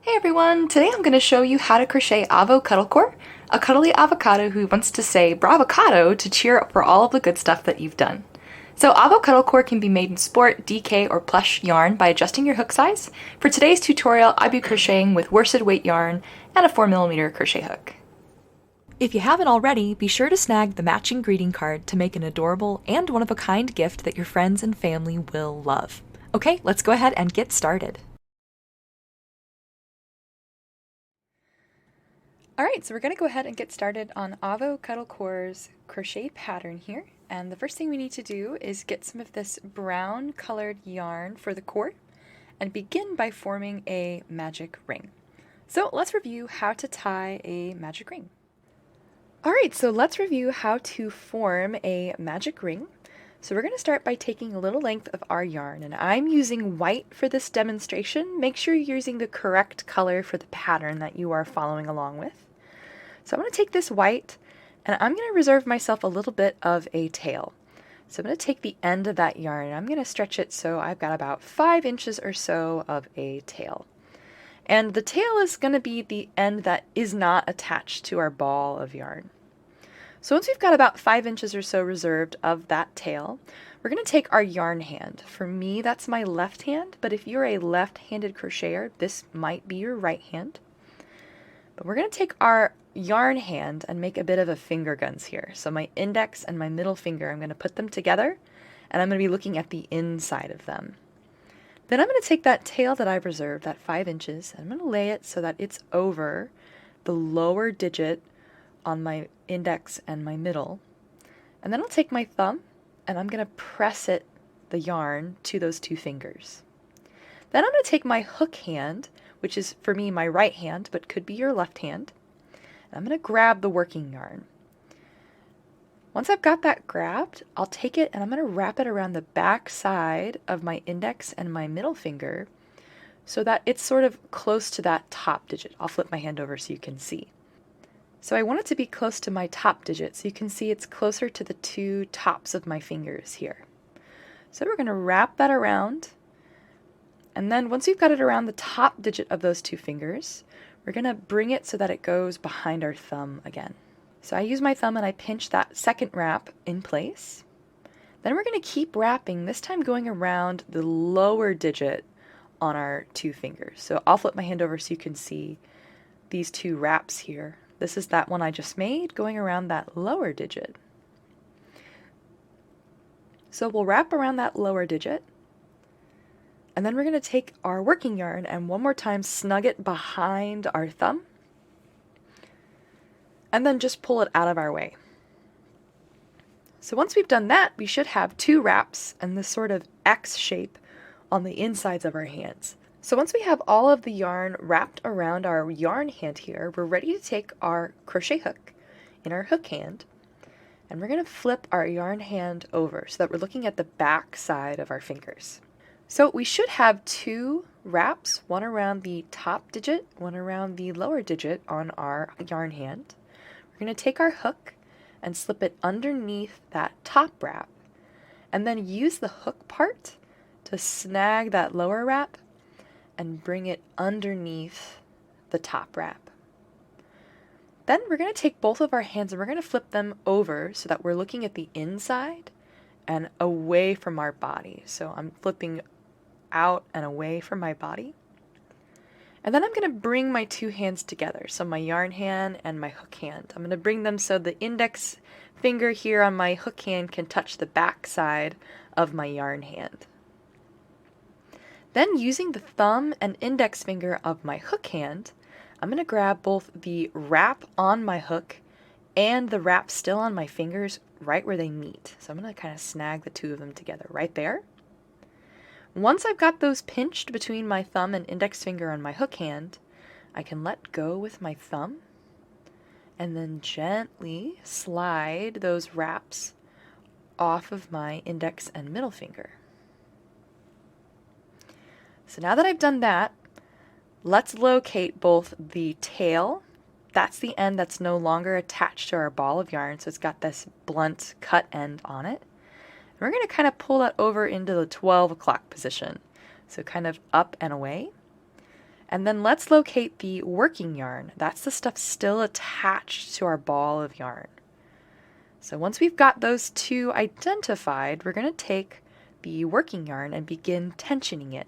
Hey everyone! Today I'm going to show you how to crochet Avocado core, a cuddly avocado who wants to say bravocado to cheer up for all of the good stuff that you've done. So avocado core can be made in sport, DK, or plush yarn by adjusting your hook size. For today's tutorial, I'll be crocheting with worsted weight yarn and a 4mm crochet hook. If you haven't already, be sure to snag the matching greeting card to make an adorable and one-of-a-kind gift that your friends and family will love. Okay, let's go ahead and get started. Alright, so we're going to go ahead and get started on Avocado Core's crochet pattern here. And the first thing we need to do is get some of this brown colored yarn for the core and begin by forming a magic ring. So let's review how to tie a magic ring. Alright, so let's review how to form a magic ring. So we're going to start by taking a little length of our yarn, and I'm using white for this demonstration. Make sure you're using the correct color for the pattern that you are following along with. So I'm going to take this white and I'm going to reserve myself a little bit of a tail. So I'm going to take the end of that yarn and I'm going to stretch it so I've got about 5 inches or so of a tail. And the tail is going to be the end that is not attached to our ball of yarn. So once we've got about 5 inches or so reserved of that tail, we're going to take our yarn hand. For me, that's my left hand, but if you're a left-handed crocheter, this might be your right hand. But we're going to take our yarn hand and make a bit of a finger guns here. So my index and my middle finger, I'm going to put them together and I'm going to be looking at the inside of them. Then I'm going to take that tail that I've reserved, that 5 inches, and I'm going to lay it so that it's over the lower digit on my index and my middle. And then I'll take my thumb and I'm going to press the yarn to those 2 fingers. Then I'm going to take my hook hand, which is for me my right hand, but could be your left hand. And I'm going to grab the working yarn. Once I've got that grabbed, I'll take it and I'm going to wrap it around the back side of my index and my middle finger so that it's sort of close to that top digit. I'll flip my hand over so you can see. So I want it to be close to my top digit, so you can see it's closer to the 2 tops of my fingers here. So we're going to wrap that around, and then once we've got it around the top digit of those 2 fingers, we're going to bring it so that it goes behind our thumb again. So I use my thumb and I pinch that second wrap in place. Then we're going to keep wrapping, this time going around the lower digit on our 2 fingers. So I'll flip my hand over so you can see these 2 wraps here. This is that one I just made, going around that lower digit. So we'll wrap around that lower digit, and then we're going to take our working yarn and one more time snug it behind our thumb, and then just pull it out of our way. So once we've done that, we should have 2 wraps and this sort of X shape on the insides of our hands. So once we have all of the yarn wrapped around our yarn hand here, we're ready to take our crochet hook in our hook hand, and we're going to flip our yarn hand over so that we're looking at the back side of our fingers. So we should have 2 wraps, one around the top digit, one around the lower digit on our yarn hand. We're going to take our hook and slip it underneath that top wrap, and then use the hook part to snag that lower wrap and bring it underneath the top wrap. Then we're going to take both of our hands and we're going to flip them over so that we're looking at the inside and away from our body. So I'm flipping out and away from my body. And then I'm going to bring my 2 hands together, so my yarn hand and my hook hand. I'm going to bring them so the index finger here on my hook hand can touch the back side of my yarn hand. Then using the thumb and index finger of my hook hand, I'm going to grab both the wrap on my hook and the wrap still on my fingers right where they meet. So I'm going to kind of snag the 2 of them together right there. Once I've got those pinched between my thumb and index finger on my hook hand, I can let go with my thumb and then gently slide those wraps off of my index and middle finger. So now that I've done that, let's locate both the tail, that's the end that's no longer attached to our ball of yarn, so it's got this blunt cut end on it. And we're going to kind of pull that over into the 12 o'clock position, so kind of up and away. And then let's locate the working yarn. That's the stuff still attached to our ball of yarn. So once we've got those two identified, we're going to take the working yarn and begin tensioning it.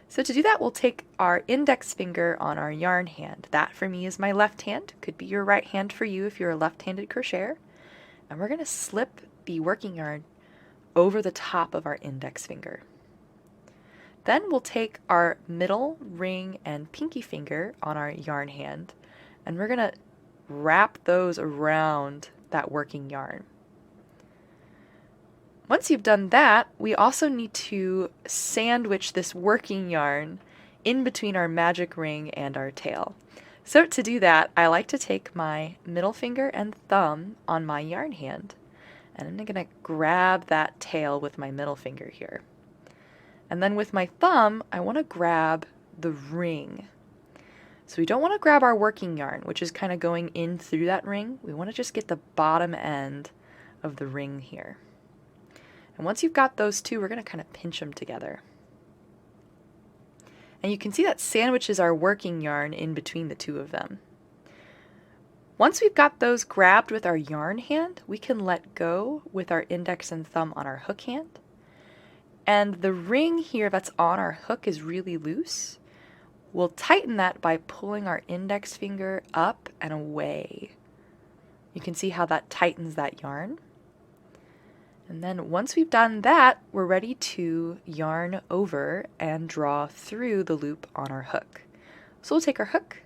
So to do that, we'll take our index finger on our yarn hand. That for me is my left hand. Could be your right hand for you if you're a left-handed crocheter. And we're going to slip the working yarn over the top of our index finger. Then we'll take our middle, ring, and pinky finger on our yarn hand, and we're going to wrap those around that working yarn. Once you've done that, we also need to sandwich this working yarn in between our magic ring and our tail. So to do that, I like to take my middle finger and thumb on my yarn hand, and I'm going to grab that tail with my middle finger here. And then with my thumb, I want to grab the ring. So we don't want to grab our working yarn, which is kind of going in through that ring. We want to just get the bottom end of the ring here. And once you've got those two, we're going to kind of pinch them together. And you can see that sandwiches our working yarn in between the two of them. Once we've got those grabbed with our yarn hand, we can let go with our index and thumb on our hook hand. And the ring here that's on our hook is really loose. We'll tighten that by pulling our index finger up and away. You can see how that tightens that yarn. And then once we've done that, we're ready to yarn over and draw through the loop on our hook. So we'll take our hook,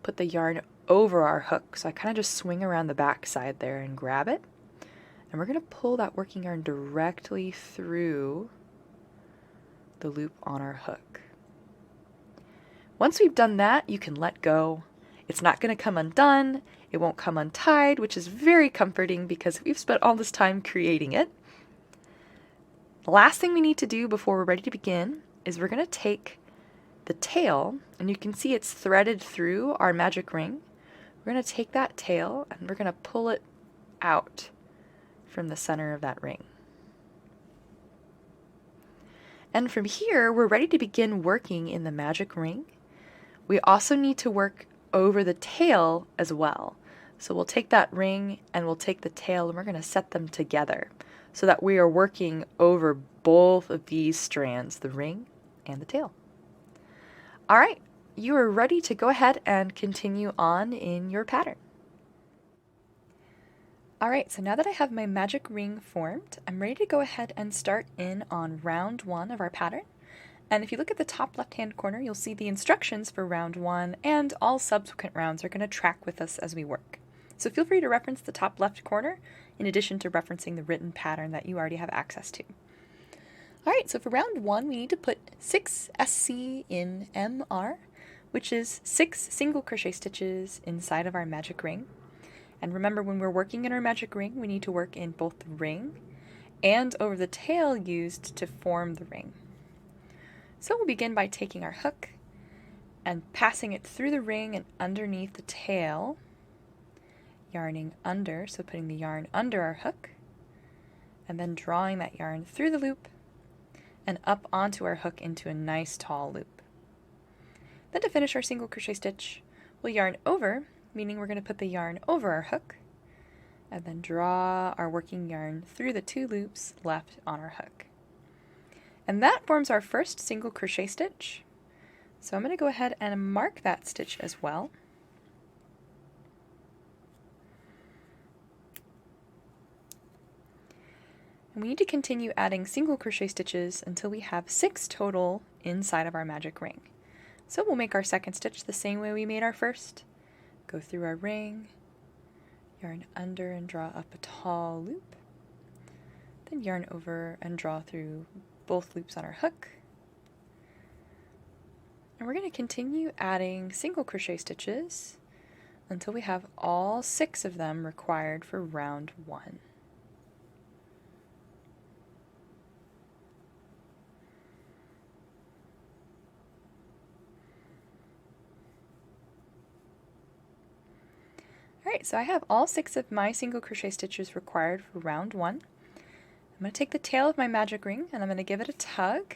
put the yarn over our hook. So I kind of just swing around the back side there and grab it. And we're going to pull that working yarn directly through the loop on our hook. Once we've done that, you can let go. It's not going to come undone. It won't come untied, which is very comforting because we've spent all this time creating it. The last thing we need to do before we're ready to begin is we're going to take the tail, and you can see it's threaded through our magic ring. We're going to take that tail and we're going to pull it out from the center of that ring. And from here, we're ready to begin working in the magic ring. We also need to work over the tail as well. So we'll take that ring and we'll take the tail and we're going to set them together so that we are working over both of these strands, the ring and the tail. All right, you are ready to go ahead and continue on in your pattern. All right, so now that I have my magic ring formed, I'm ready to go ahead and start in on round 1 of our pattern. And if you look at the top left-hand corner, you'll see the instructions for round 1, and all subsequent rounds are going to track with us as we work. So feel free to reference the top left corner in addition to referencing the written pattern that you already have access to. All right, so for round 1, we need to put 6 SC in MR, which is 6 single crochet stitches inside of our magic ring. And remember, when we're working in our magic ring, we need to work in both the ring and over the tail used to form the ring. So we'll begin by taking our hook and passing it through the ring and underneath the tail, yarning under, so putting the yarn under our hook, and then drawing that yarn through the loop and up onto our hook into a nice tall loop. Then to finish our single crochet stitch, we'll yarn over, meaning we're going to put the yarn over our hook, and then draw our working yarn through the 2 loops left on our hook. And that forms our first single crochet stitch. So I'm going to go ahead and mark that stitch as well. And we need to continue adding single crochet stitches until we have 6 total inside of our magic ring. So we'll make our second stitch the same way we made our first. Go through our ring, yarn under and draw up a tall loop, then yarn over and draw through both loops on our hook. And we're going to continue adding single crochet stitches until we have all 6 of them required for round 1. Alright, so I have all 6 of my single crochet stitches required for round 1. I'm going to take the tail of my magic ring and I'm going to give it a tug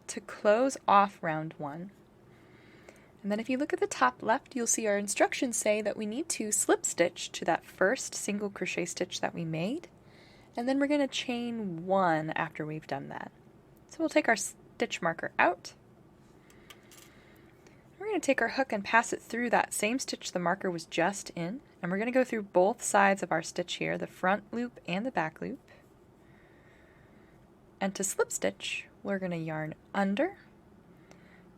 to close off round 1. And then if you look at the top left, you'll see our instructions say that we need to slip stitch to that first single crochet stitch that we made, and then we're going to chain 1 after we've done that. So we'll take our stitch marker out. We're going to take our hook and pass it through that same stitch the marker was just in, and we're going to go through both sides of our stitch here, the front loop and the back loop. And to slip stitch, we're going to yarn under,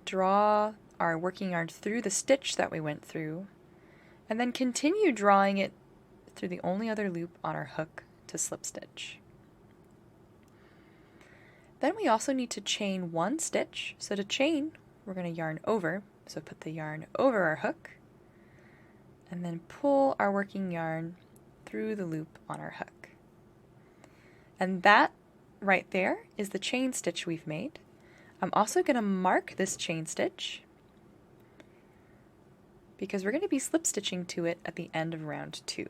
draw our working yarn through the stitch that we went through, and then continue drawing it through the only other loop on our hook to slip stitch. Then we also need to chain 1 stitch. So to chain, we're going to yarn over. So put the yarn over our hook, and then pull our working yarn through the loop on our hook. And that right there is the chain stitch we've made. I'm also going to mark this chain stitch because we're going to be slip stitching to it at the end of round 2.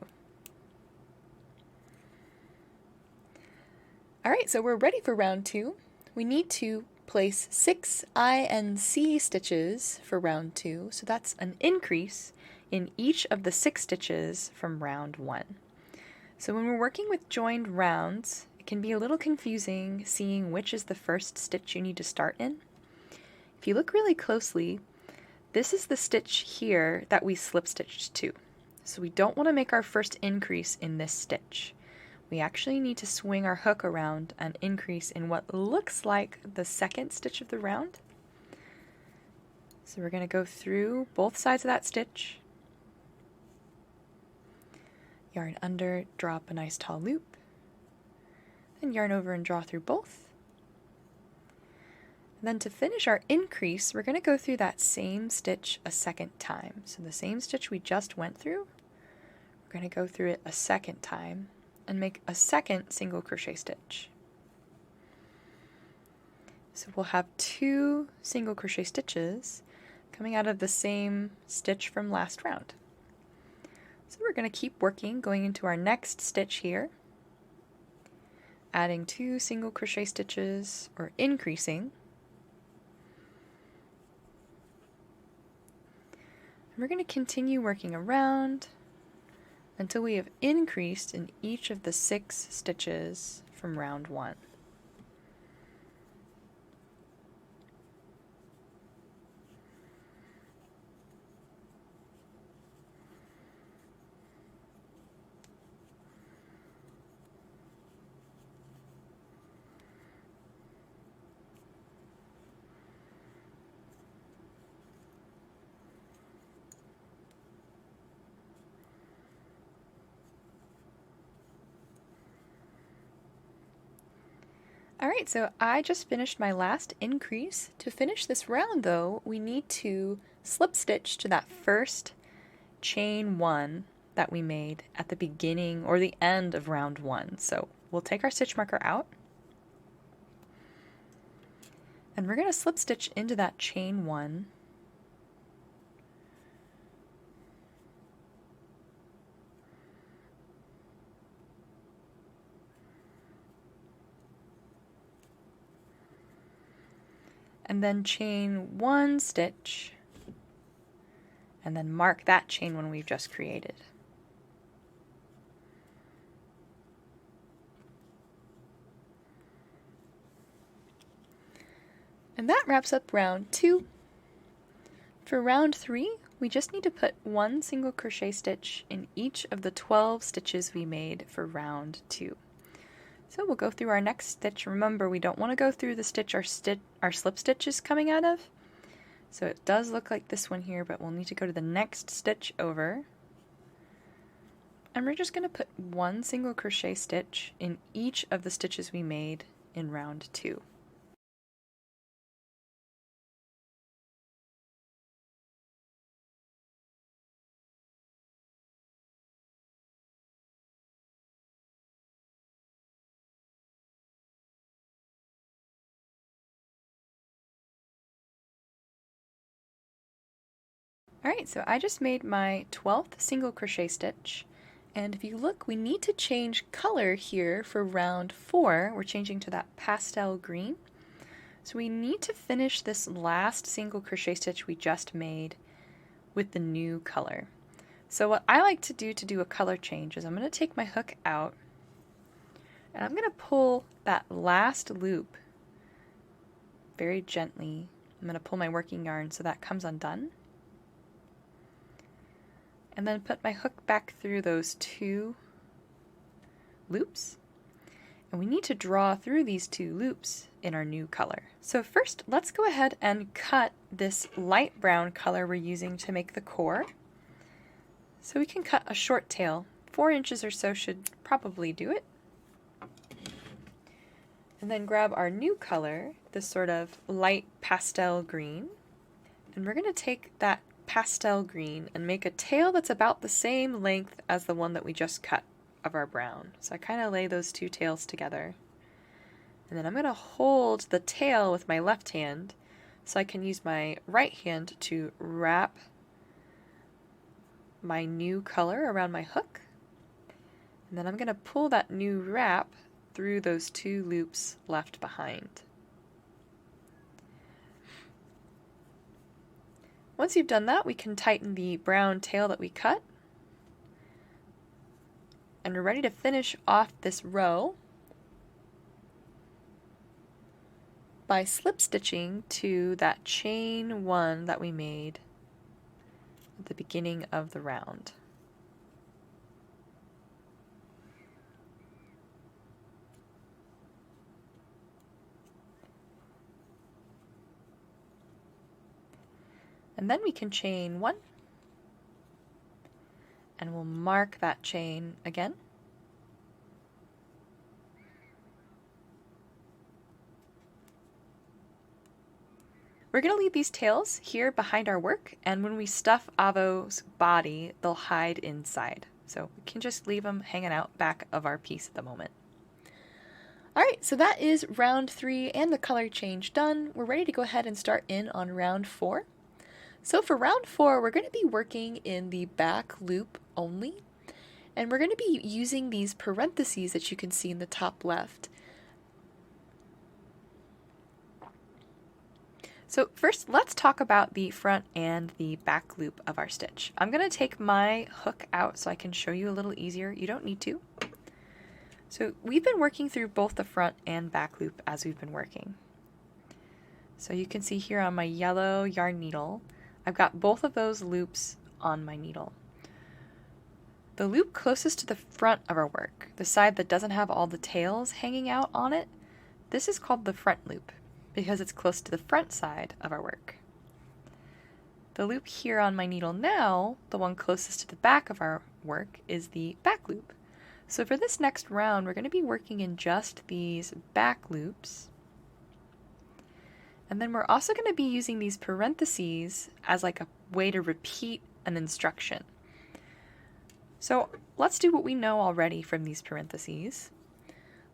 Alright, so we're ready for round 2. We need to place 6 INC stitches for round 2, so that's an increase in each of the 6 stitches from round 1. So when we're working with joined rounds, it can be a little confusing seeing which is the first stitch you need to start in. If you look really closely, this is the stitch here that we slip stitched to. So we don't want to make our first increase in this stitch. We actually need to swing our hook around and increase in what looks like the second stitch of the round. So we're going to go through both sides of that stitch, yarn under, draw up a nice tall loop, then yarn over and draw through both. And then to finish our increase, we're going to go through that same stitch a second time. So the same stitch we just went through, we're going to go through it a second time and make a second single crochet stitch. So we'll have 2 single crochet stitches coming out of the same stitch from last round. So we're going to keep working, going into our next stitch here, adding 2 single crochet stitches or increasing. We're going to continue working around until we have increased in each of the 6 stitches from round 1. Alright, so I just finished my last increase. To finish this round though, we need to slip stitch to that first chain 1 that we made at the beginning or the end of round 1. So we'll take our stitch marker out, and we're going to slip stitch into that chain 1. And then chain 1 stitch, and then mark that chain one we've just created. And that wraps up round 2. For round 3, we just need to put 1 single crochet stitch in each of the 12 stitches we made for round 2. So we'll go through our next stitch. Remember, we don't want to go through the stitch our slip stitch is coming out of. So it does look like this one here, but we'll need to go to the next stitch over. And we're just going to put 1 single crochet stitch in each of the stitches we made in round 2. Alright, so I just made my 12th single crochet stitch, and if you look, we need to change color here for round 4. We're changing to that pastel green. So we need to finish this last single crochet stitch we just made with the new color. So what I like to do a color change is I'm going to take my hook out and I'm going to pull that last loop very gently. I'm going to pull my working yarn so that comes undone. And then put my hook back through those 2 loops. And we need to draw through these 2 loops in our new color. So first, let's go ahead and cut this light brown color we're using to make the core. So we can cut a short tail. 4 inches or so should probably do it. And then grab our new color, this sort of light pastel green. And we're going to take that pastel green and make a tail that's about the same length as the one that we just cut of our brown. So I kind of lay those 2 tails together. And then I'm going to hold the tail with my left hand so I can use my right hand to wrap my new color around my hook. And then I'm going to pull that new wrap through those 2 loops left behind. Once you've done that, we can tighten the brown tail that we cut. And we're ready to finish off this row by slip stitching to that chain 1 that we made at the beginning of the round. And then we can chain 1, and we'll mark that chain again. We're going to leave these tails here behind our work, and when we stuff Avo's body, they'll hide inside. So we can just leave them hanging out back of our piece at the moment. Alright, so that is round 3 and the color change done. We're ready to go ahead and start in on round 4. So for round 4, we're going to be working in the back loop only, and we're going to be using these parentheses that you can see in the top left. So first, let's talk about the front and the back loop of our stitch. I'm going to take my hook out so I can show you a little easier. You don't need to. So we've been working through both the front and back loop as we've been working. So you can see here on my yellow yarn needle, I've got both of those loops on my needle. The loop closest to the front of our work, the side that doesn't have all the tails hanging out on it, this is called the front loop because it's close to the front side of our work. The loop here on my needle now, the one closest to the back of our work, is the back loop. So for this next round, we're going to be working in just these back loops. And then we're also going to be using these parentheses as like a way to repeat an instruction. So let's do what we know already from these parentheses.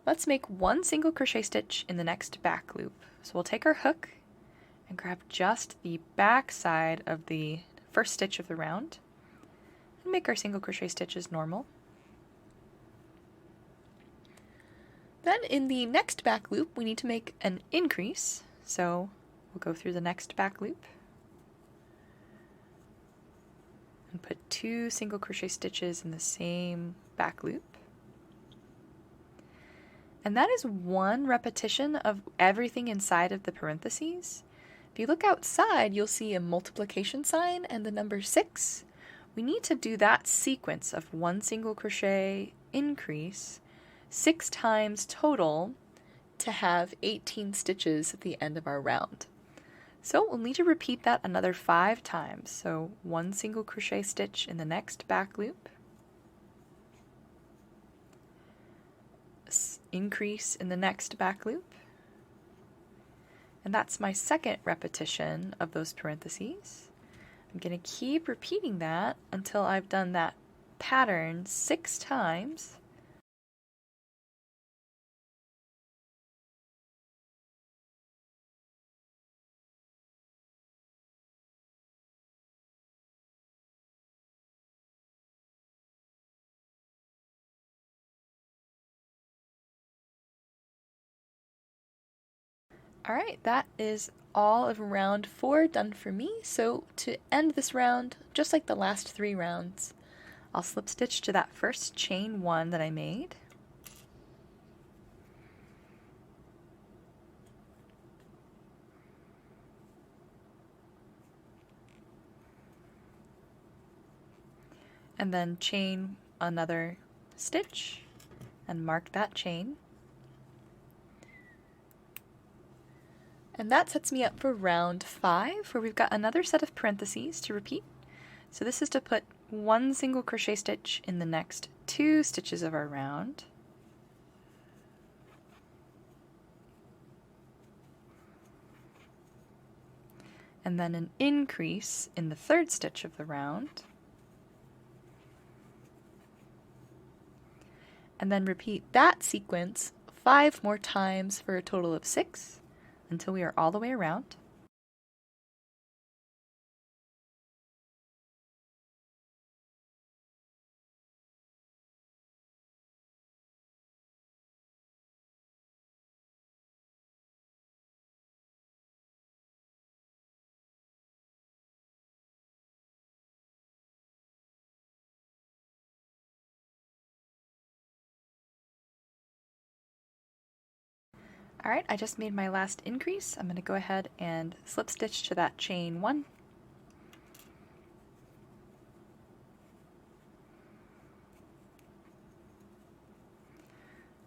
Let's make 1 single crochet stitch in the next back loop. So we'll take our hook and grab just the back side of the first stitch of the round and make our single crochet stitch as normal. Then in the next back loop, we need to make an increase. So we'll go through the next back loop and put 2 single crochet stitches in the same back loop. And that is 1 repetition of everything inside of the parentheses. If you look outside, you'll see a multiplication sign and the number 6. We need to do that sequence of 1 single crochet increase 6 times total to have 18 stitches at the end of our round. So we'll need to repeat that another 5 times. So 1 single crochet stitch in the next back loop, increase in the next back loop, and that's my second repetition of those parentheses. I'm going to keep repeating that until I've done that pattern 6 times. Alright, that is all of round 4 done for me. So to end this round, just like the last 3 rounds, I'll slip stitch to that first chain 1 that I made. And then chain another stitch and mark that chain. And that sets me up for round 5, where we've got another set of parentheses to repeat. So this is to put 1 single crochet stitch in the next 2 stitches of our round. And then an increase in the 3rd stitch of the round. And then repeat that sequence 5 more times for a total of 6 until we are all the way around. Alright, I just made my last increase. I'm going to go ahead and slip stitch to that chain 1.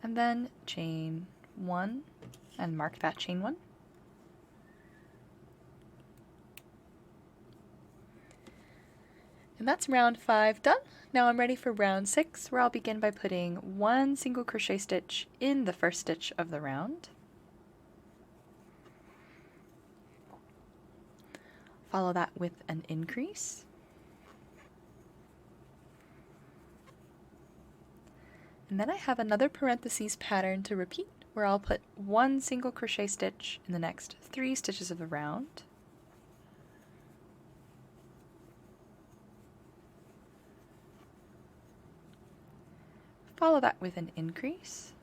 And then chain 1 and mark that chain 1. And that's round 5 done. Now I'm ready for round 6, where I'll begin by putting 1 single crochet stitch in the first stitch of the round. Follow that with an increase. And then I have another parentheses pattern to repeat, where I'll put 1 single crochet stitch in the next 3 stitches of the round. Follow that with an increase.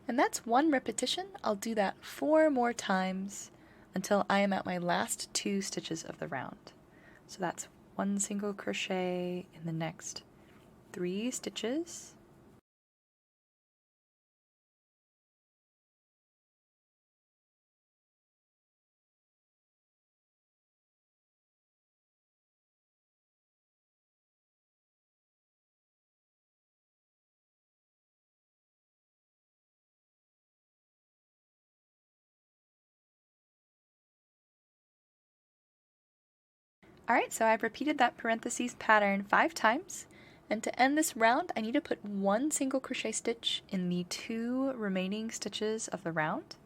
And that's 1 repetition. I'll do that 4 more times until I am at my last 2 stitches of the round. So that's 1 single crochet in the next 3 stitches. Alright, so I've repeated that parentheses pattern 5 times, and to end this round I need to put 1 single crochet stitch in the 2 remaining stitches of the round.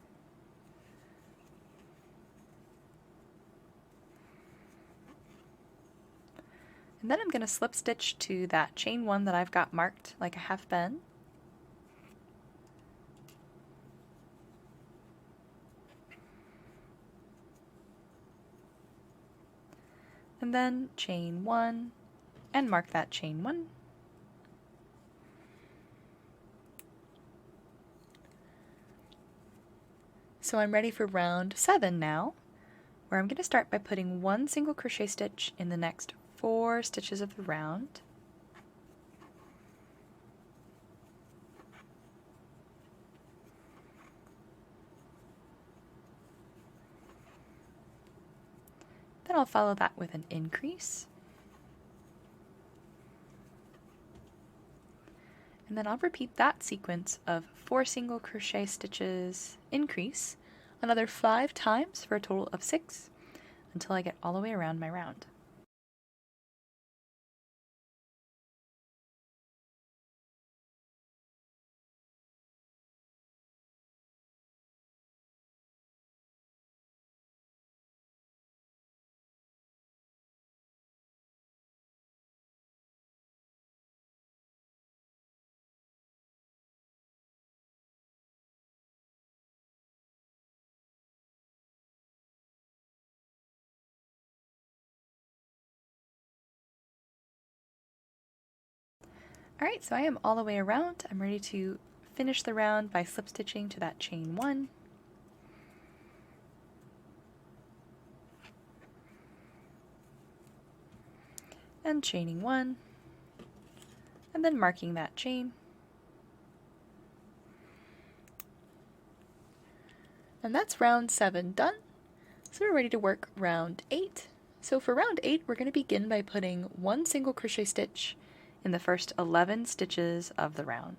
And then I'm going to slip stitch to that chain 1 that I've got marked like I have been. And then chain 1 and mark that chain 1. So I'm ready for round 7 now, where I'm going to start by putting 1 single crochet stitch in the next 4 stitches of the round. Then I'll follow that with an increase. And then I'll repeat that sequence of 4 single crochet stitches, increase, another 5 times for a total of 6 until I get all the way around my round. Alright, so I am all the way around. I'm ready to finish the round by slip stitching to that chain 1. And chaining 1, and then marking that chain. And that's round 7 done. So we're ready to work round 8. So for round 8, we're going to begin by putting 1 single crochet stitch in the first 11 stitches of the round.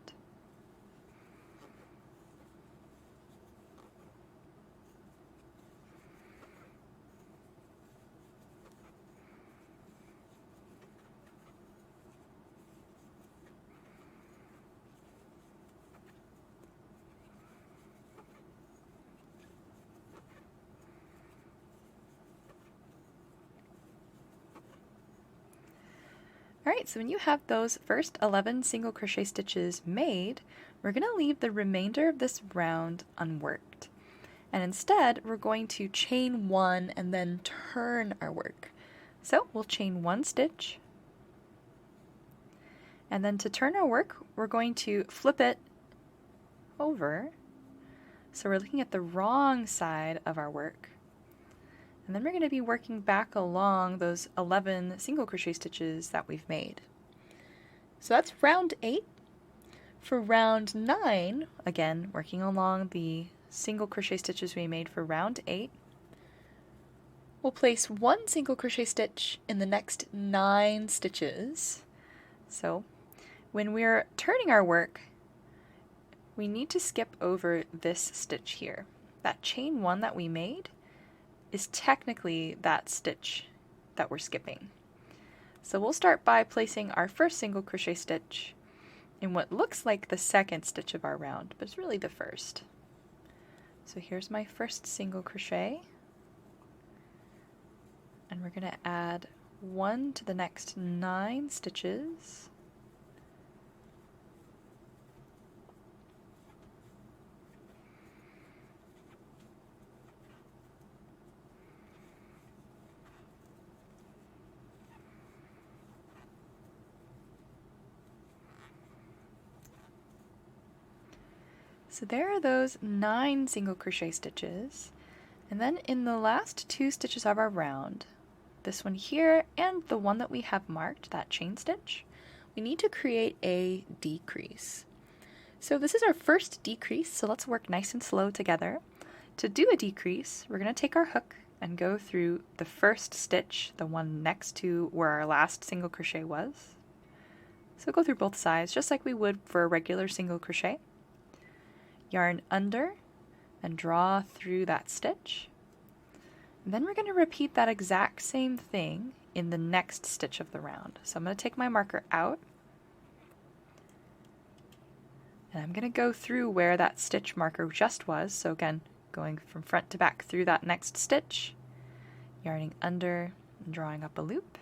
Alright, so when you have those first 11 single crochet stitches made, we're going to leave the remainder of this round unworked. And instead, we're going to chain 1 and then turn our work. So we'll chain 1 stitch, and then to turn our work, we're going to flip it over. So we're looking at the wrong side of our work. And then we're going to be working back along those 11 single crochet stitches that we've made. So that's round 8. For round 9, again, working along the single crochet stitches we made for round 8, we'll place 1 single crochet stitch in the next 9 stitches. So when we're turning our work, we need to skip over this stitch here. That chain 1 that we made is technically that stitch that we're skipping. So we'll start by placing our first single crochet stitch in what looks like the second stitch of our round, but it's really the first. So here's my first single crochet, and we're going to add 1 to the next 9 stitches. So there are those 9 single crochet stitches, and then in the last 2 stitches of our round, this one here and the one that we have marked, that chain stitch, we need to create a decrease. So this is our first decrease, so let's work nice and slow together. To do a decrease, we're going to take our hook and go through the first stitch, the one next to where our last single crochet was. So go through both sides just like we would for a regular single crochet. Yarn under and draw through that stitch. And then we're going to repeat that exact same thing in the next stitch of the round. So I'm going to take my marker out, and I'm going to go through where that stitch marker just was. So again, going from front to back through that next stitch, yarning under and drawing up a loop.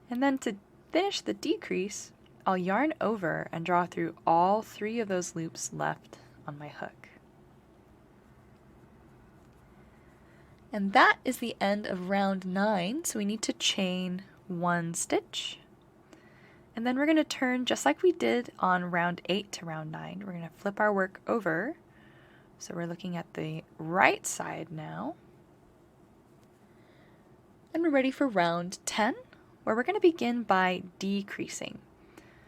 And then to finish the decrease, I'll yarn over and draw through all 3 of those loops left on my hook. And that is the end of round 9, so we need to chain 1 stitch. And then we're going to turn just like we did on round 8 to round 9. We're going to flip our work over. So we're looking at the right side now. And we're ready for round 10, where we're going to begin by decreasing.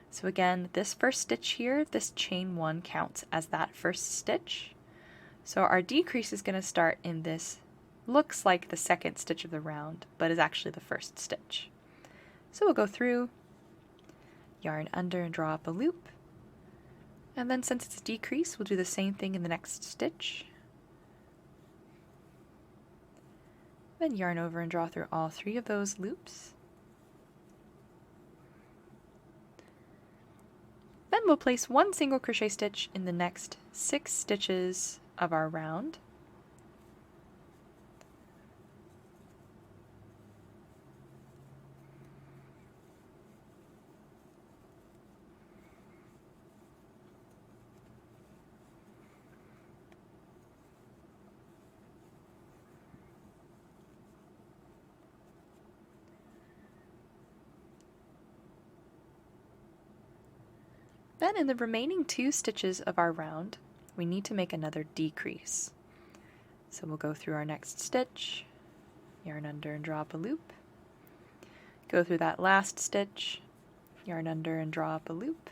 So again, this first stitch here, this chain 1 counts as that first stitch. So our decrease is going to start in this, looks like the second stitch of the round, but is actually the first stitch. So we'll go through, yarn under and draw up a loop. And then since it's a decrease, we'll do the same thing in the next stitch. Then yarn over and draw through all 3 of those loops. Then we'll place 1 single crochet stitch in the next 6 stitches of our round. Then in the remaining 2 stitches of our round, we need to make another decrease. So we'll go through our next stitch, yarn under and draw up a loop, go through that last stitch, yarn under and draw up a loop,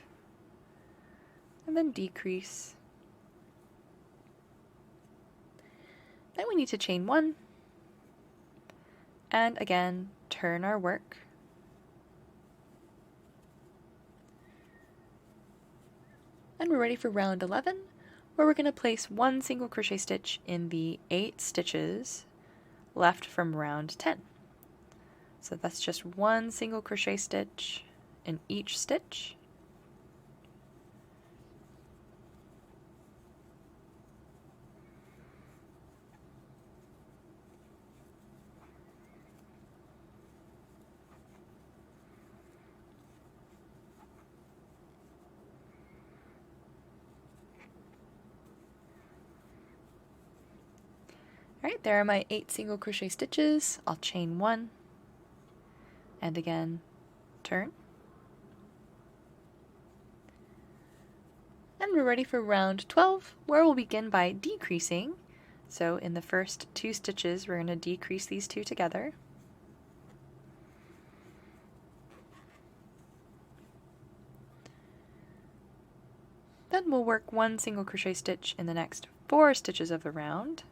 and then decrease. Then we need to chain 1, and again turn our work. And we're ready for round 11, where we're going to place 1 single crochet stitch in the 8 stitches left from round 10. So that's just 1 single crochet stitch in each stitch. Alright, there are my 8 single crochet stitches. I'll chain 1, and again turn. And we're ready for round 12, where we'll begin by decreasing. So in the first 2 stitches, we're going to decrease these 2 together. Then we'll work 1 single crochet stitch in the next 4 stitches of the round.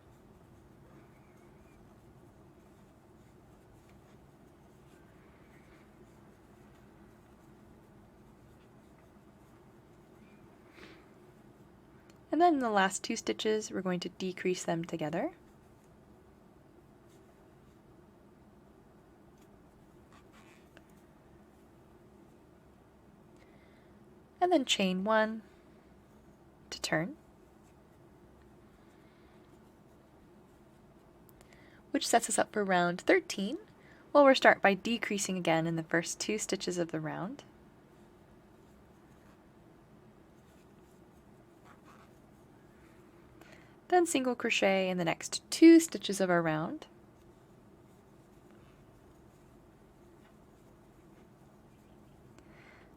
And then in the last 2 stitches, we're going to decrease them together. And then chain 1 to turn, which sets us up for round 13. Well, we'll start by decreasing again in the first 2 stitches of the round. Then single crochet in the next 2 stitches of our round.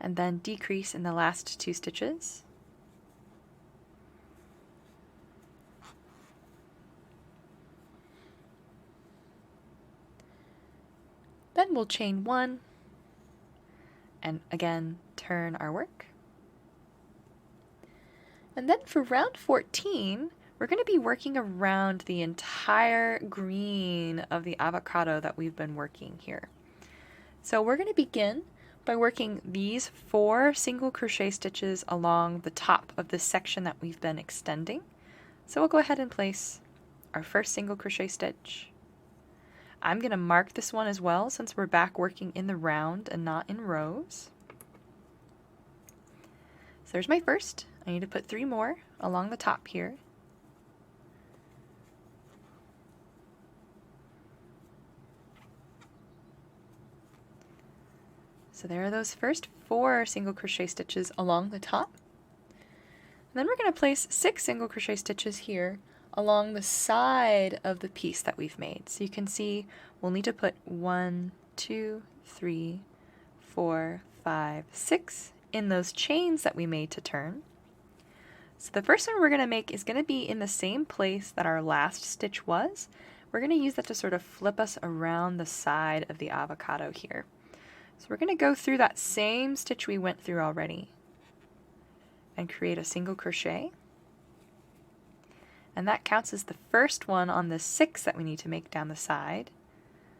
And then decrease in the last 2 stitches. Then we'll chain 1 and again turn our work. And then for round 14, we're going to be working around the entire green of the avocado that we've been working here. So we're going to begin by working these 4 single crochet stitches along the top of this section that we've been extending. So we'll go ahead and place our first single crochet stitch. I'm going to mark this one as well since we're back working in the round and not in rows. So there's my first. I need to put 3 more along the top here. So there are those first 4 single crochet stitches along the top. And then we're going to place 6 single crochet stitches here along the side of the piece that we've made. So you can see we'll need to put 1, 2, 3, 4, 5, 6 in those chains that we made to turn. So the first one we're going to make is going to be in the same place that our last stitch was. We're going to use that to sort of flip us around the side of the avocado here. So we're going to go through that same stitch we went through already and create a single crochet. And that counts as the first one on the 6 that we need to make down the side.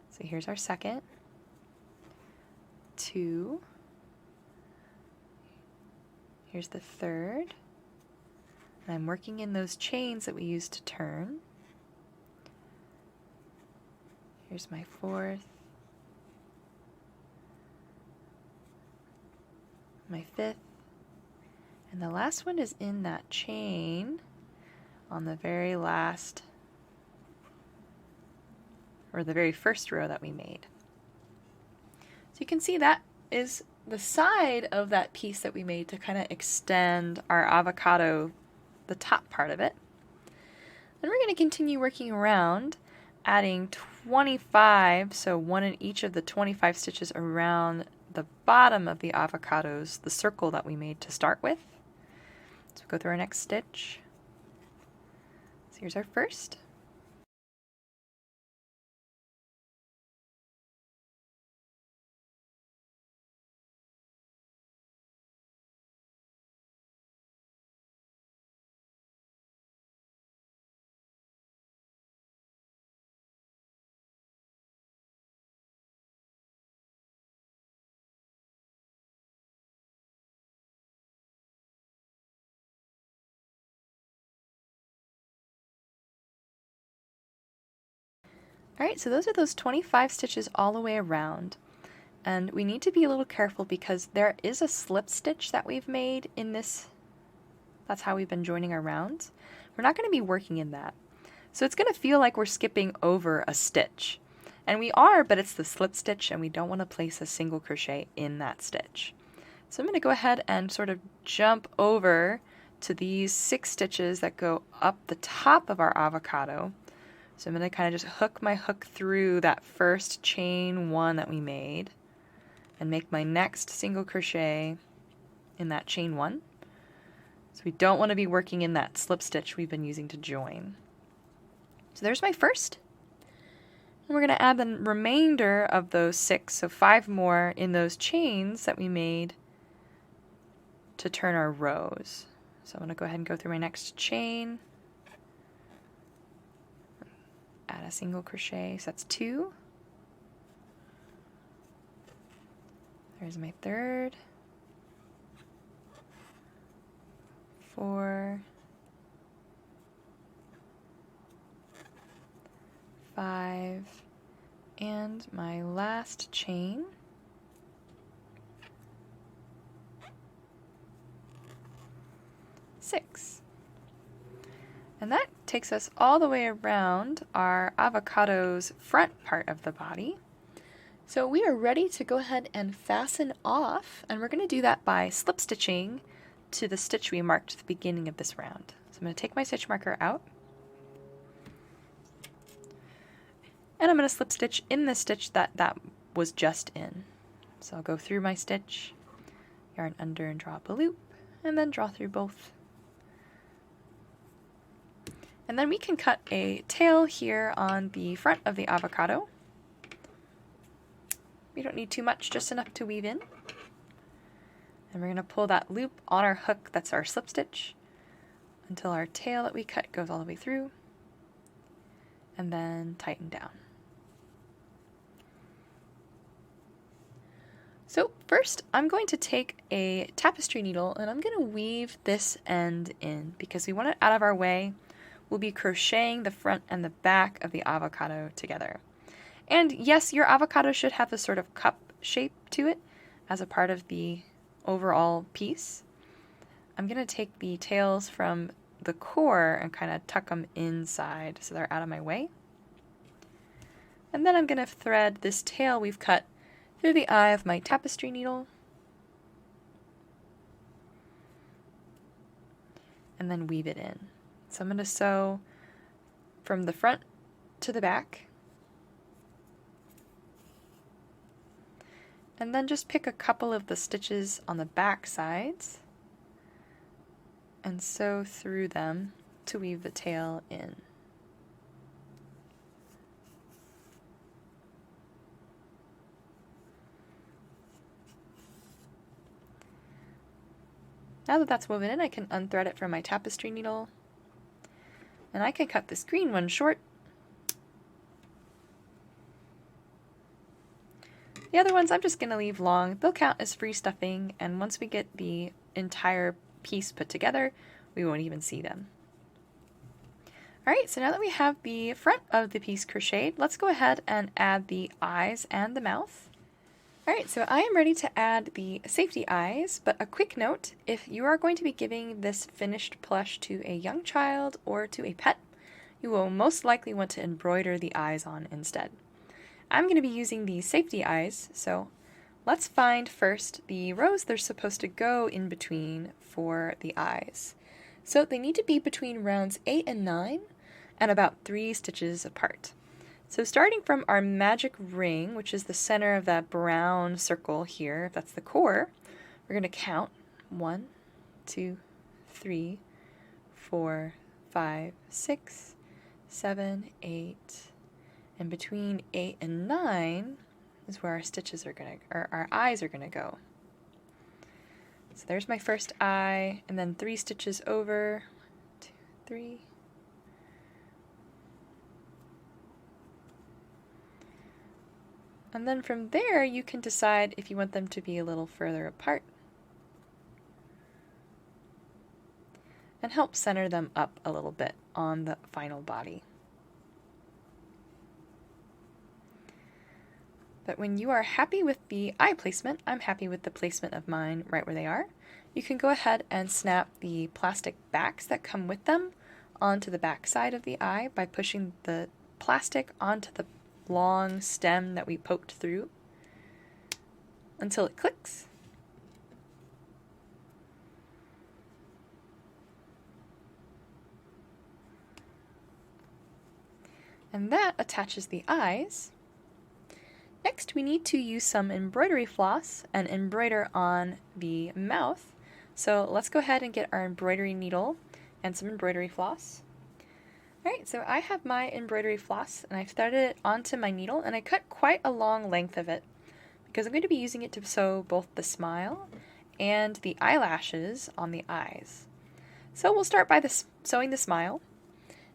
So here's our second, 2, here's the third, and I'm working in those chains that we used to turn. Here's my 4th, my 5th, and the last one is in that chain on the very last, or the very first row that we made. So you can see that is the side of that piece that we made to kind of extend our avocado, the top part of it. And we're going to continue working around, adding 25, so 1 in each of the 25 stitches around the bottom of the avocados, the circle that we made to start with. So go through our next stitch. So here's our first. Alright, so those are those 25 stitches all the way around. And we need to be a little careful because there is a slip stitch that we've made in this. That's how we've been joining our rounds. We're not going to be working in that. So it's going to feel like we're skipping over a stitch. And we are, but it's the slip stitch and we don't want to place a single crochet in that stitch. So I'm going to go ahead and sort of jump over to these 6 stitches that go up the top of our avocado. So I'm going to kind of just hook my hook through that first chain 1 that we made and make my next single crochet in that chain 1. So we don't want to be working in that slip stitch we've been using to join. So there's my first. And we're going to add the remainder of those 6, so 5 more in those chains that we made to turn our rows. So I'm going to go ahead and go through my next chain. Add a single crochet, so that's 2. There's my third. 4. 5. And my last chain. 6. And that takes us all the way around our avocado's front part of the body. So we are ready to go ahead and fasten off, and we're going to do that by slip stitching to the stitch we marked at the beginning of this round. So I'm going to take my stitch marker out, and I'm going to slip stitch in the stitch that was just in. So I'll go through my stitch, yarn under and draw up a loop, and then draw through both. And then we can cut a tail here on the front of the avocado. We don't need too much, just enough to weave in. And we're going to pull that loop on our hook, that's our slip stitch, until our tail that we cut goes all the way through, and then tighten down. So first I'm going to take a tapestry needle and I'm going to weave this end in because we want it out of our way. We'll be crocheting the front and the back of the avocado together. And yes, your avocado should have a sort of cup shape to it as a part of the overall piece. I'm going to take the tails from the core and kind of tuck them inside so they're out of my way. And then I'm going to thread this tail we've cut through the eye of my tapestry needle. And then weave it in. So I'm going to sew from the front to the back. And then just pick a couple of the stitches on the back sides and sew through them to weave the tail in. Now that that's woven in, I can unthread it from my tapestry needle. And I can cut this green one short. The other ones I'm just going to leave long. They'll count as free stuffing, and once we get the entire piece put together, we won't even see them. Alright, so now that we have the front of the piece crocheted, let's go ahead and add the eyes and the mouth. Alright, so I am ready to add the safety eyes, but a quick note, if you are going to be giving this finished plush to a young child or to a pet, you will most likely want to embroider the eyes on instead. I'm going to be using the safety eyes, so let's find first the rows they're supposed to go in between for the eyes. So they need to be between rounds 8 and 9 and about 3 stitches apart. So starting from our magic ring, which is the center of that brown circle here, if that's the core, we're going to count 1, 2, 3, 4, 5, 6, 7, 8, and between 8 and 9 is where our stitches are going to, or our eyes are going to go. So there's my first eye, and then 3 stitches over, 1, 2, 3. And then from there, you can decide if you want them to be a little further apart. And help center them up a little bit on the final body. But when you are happy with the eye placement, I'm happy with the placement of mine right where they are, you can go ahead and snap the plastic backs that come with them onto the back side of the eye by pushing the plastic onto the long stem that we poked through until it clicks. And that attaches the eyes. Next, we need to use some embroidery floss and embroider on the mouth. So let's go ahead and get our embroidery needle and some embroidery floss. Alright, so I have my embroidery floss and I've threaded it onto my needle, and I cut quite a long length of it because I'm going to be using it to sew both the smile and the eyelashes on the eyes. So we'll start by sewing the smile.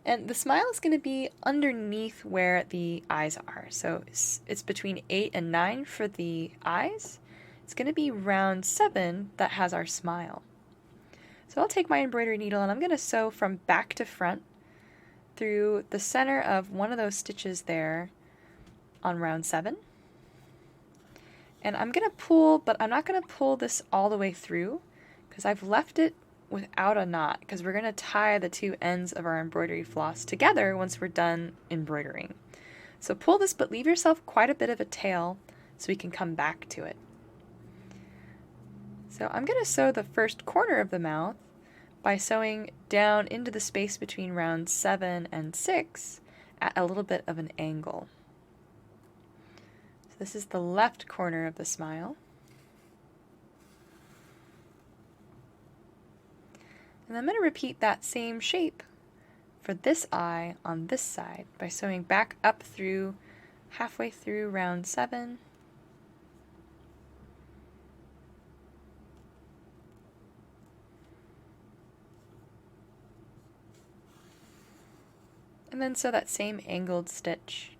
And the smile is going to be underneath where the eyes are. So it's between 8 and 9 for the eyes. It's going to be round 7 that has our smile. So I'll take my embroidery needle and I'm going to sew from back to front through the center of one of those stitches there on round 7. And I'm going to pull, but I'm not going to pull this all the way through because I've left it without a knot because we're going to tie the 2 ends of our embroidery floss together once we're done embroidering. So pull this, but leave yourself quite a bit of a tail so we can come back to it. So I'm going to sew the first corner of the mouth by sewing down into the space between round 7 and 6 at a little bit of an angle. So this is the left corner of the smile. And I'm going to repeat that same shape for this eye on this side by sewing back up through halfway through round 7. And then sew that same angled stitch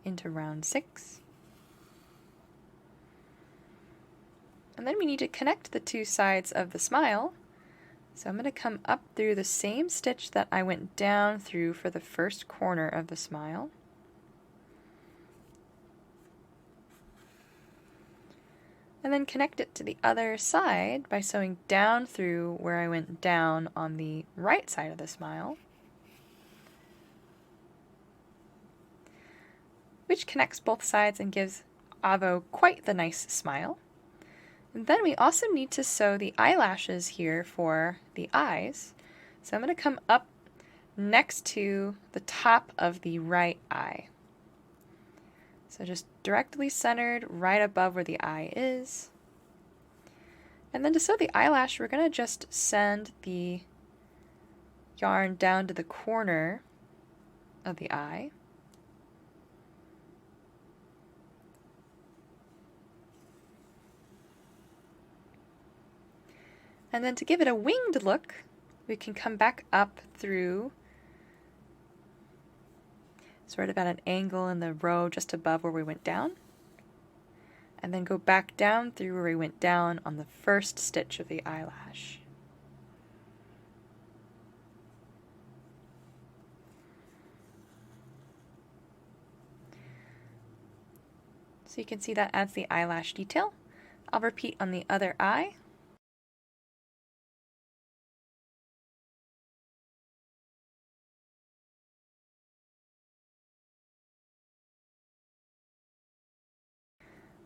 into round 6. And then we need to connect the 2 sides of the smile. So I'm going to come up through the same stitch that I went down through for the first corner of the smile. And then connect it to the other side by sewing down through where I went down on the right side of the smile, which connects both sides and gives Avo quite the nice smile. And then we also need to sew the eyelashes here for the eyes. So I'm going to come up next to the top of the right eye. So just directly centered right above where the eye is. And then to sew the eyelash, we're going to just send the yarn down to the corner of the eye. And then to give it a winged look, we can come back up through sort of at an angle in the row just above where we went down, and then go back down through where we went down on the first stitch of the eyelash. So you can see that adds the eyelash detail. I'll repeat on the other eye.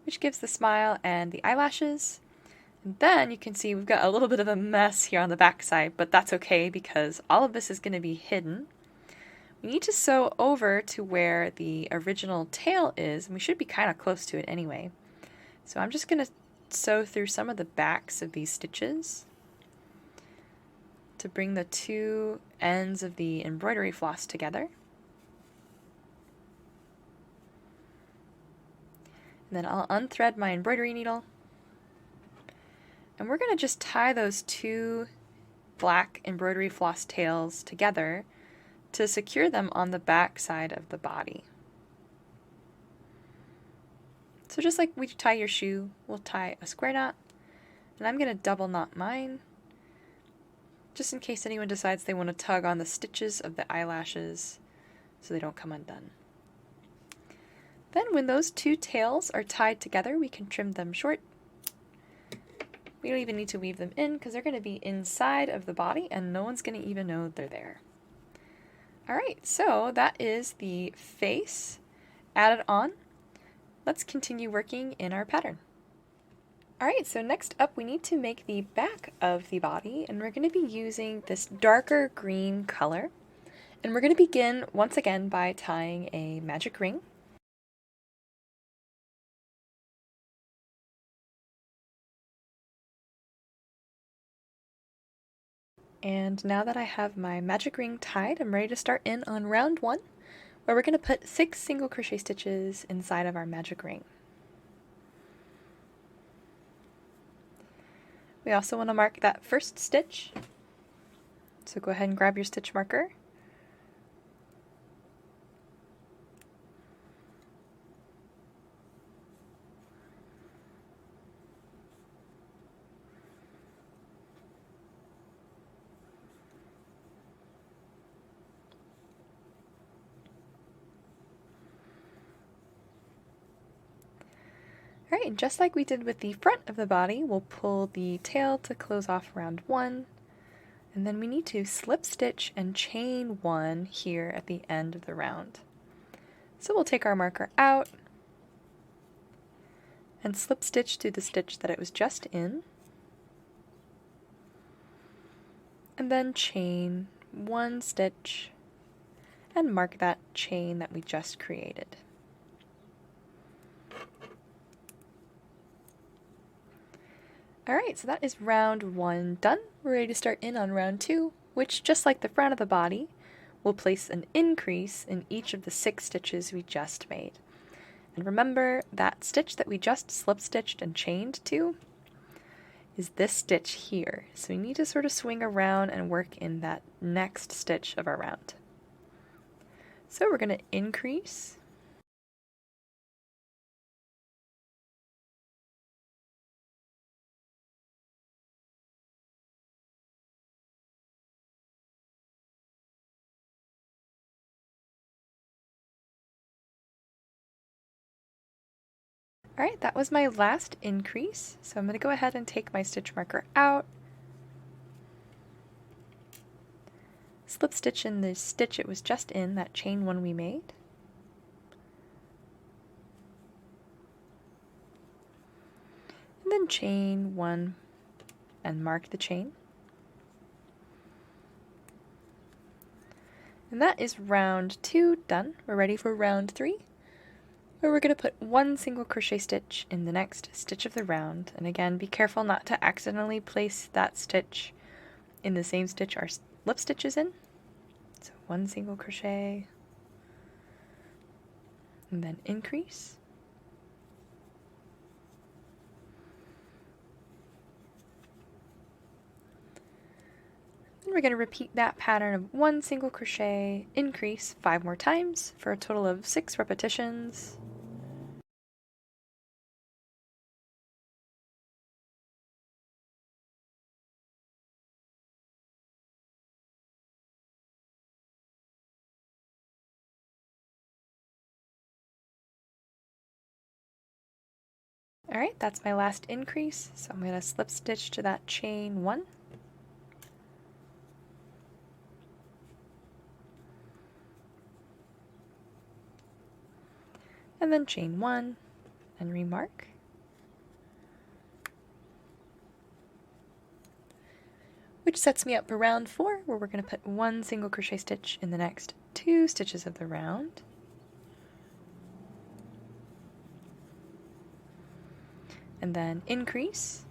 Which gives the smile and the eyelashes. And then you can see we've got a little bit of a mess here on the back side, but that's okay because all of this is going to be hidden. We need to sew over to where the original tail is, and we should be kind of close to it anyway. So I'm just going to sew through some of the backs of these stitches. to bring the two ends of the embroidery floss together. And then I'll unthread my embroidery needle. And we're going to just tie those two black embroidery floss tails together to secure them on the back side of the body. So just like we tie your shoe, we'll tie a square knot, and I'm going to double knot mine, just in case anyone decides they want to tug on the stitches of the eyelashes so they don't come undone. Then when those two tails are tied together, we can trim them short. We don't even need to weave them in because they're going to be inside of the body and no one's going to even know they're there. Alright, so that is the face added on. Let's continue working in our pattern. Alright, so next up we need to make the back of the body, and we're going to be using this darker green color. And we're going to begin once again by tying a magic ring. And now that I have my magic ring tied, I'm ready to start in on round 1, where we're going to put 6 single crochet stitches inside of our magic ring. We also want to mark that first stitch, so go ahead and grab your stitch marker. Alright, and just like we did with the front of the body, we'll pull the tail to close off round 1, and then we need to slip stitch and chain 1 here at the end of the round. So we'll take our marker out and slip stitch to the stitch that it was just in, and then chain 1 stitch and mark that chain that we just created. Alright, so that is round 1 done. We're ready to start in on round 2, which, just like the front of the body, will place an increase in each of the 6 stitches we just made. And remember, that stitch that we just slip stitched and chained to is this stitch here. So we need to sort of swing around and work in that next stitch of our round. So we're going to increase. Alright, that was my last increase, so I'm going to go ahead and take my stitch marker out, slip stitch in the stitch it was just in, that chain 1 we made, and then chain 1 and mark the chain. And that is round 2 done. We're ready for round 3. Where we're going to put 1 single crochet stitch in the next stitch of the round, and again be careful not to accidentally place that stitch in the same stitch our slip stitch is in. So 1 single crochet, and then increase, and we're going to repeat that pattern of 1 single crochet, increase 5 more times for a total of 6 repetitions. Alright, that's my last increase, so I'm going to slip stitch to that chain 1. And then chain 1 and remark. Which sets me up for round 4, where we're going to put 1 single crochet stitch in the next 2 stitches of the round. And then increase.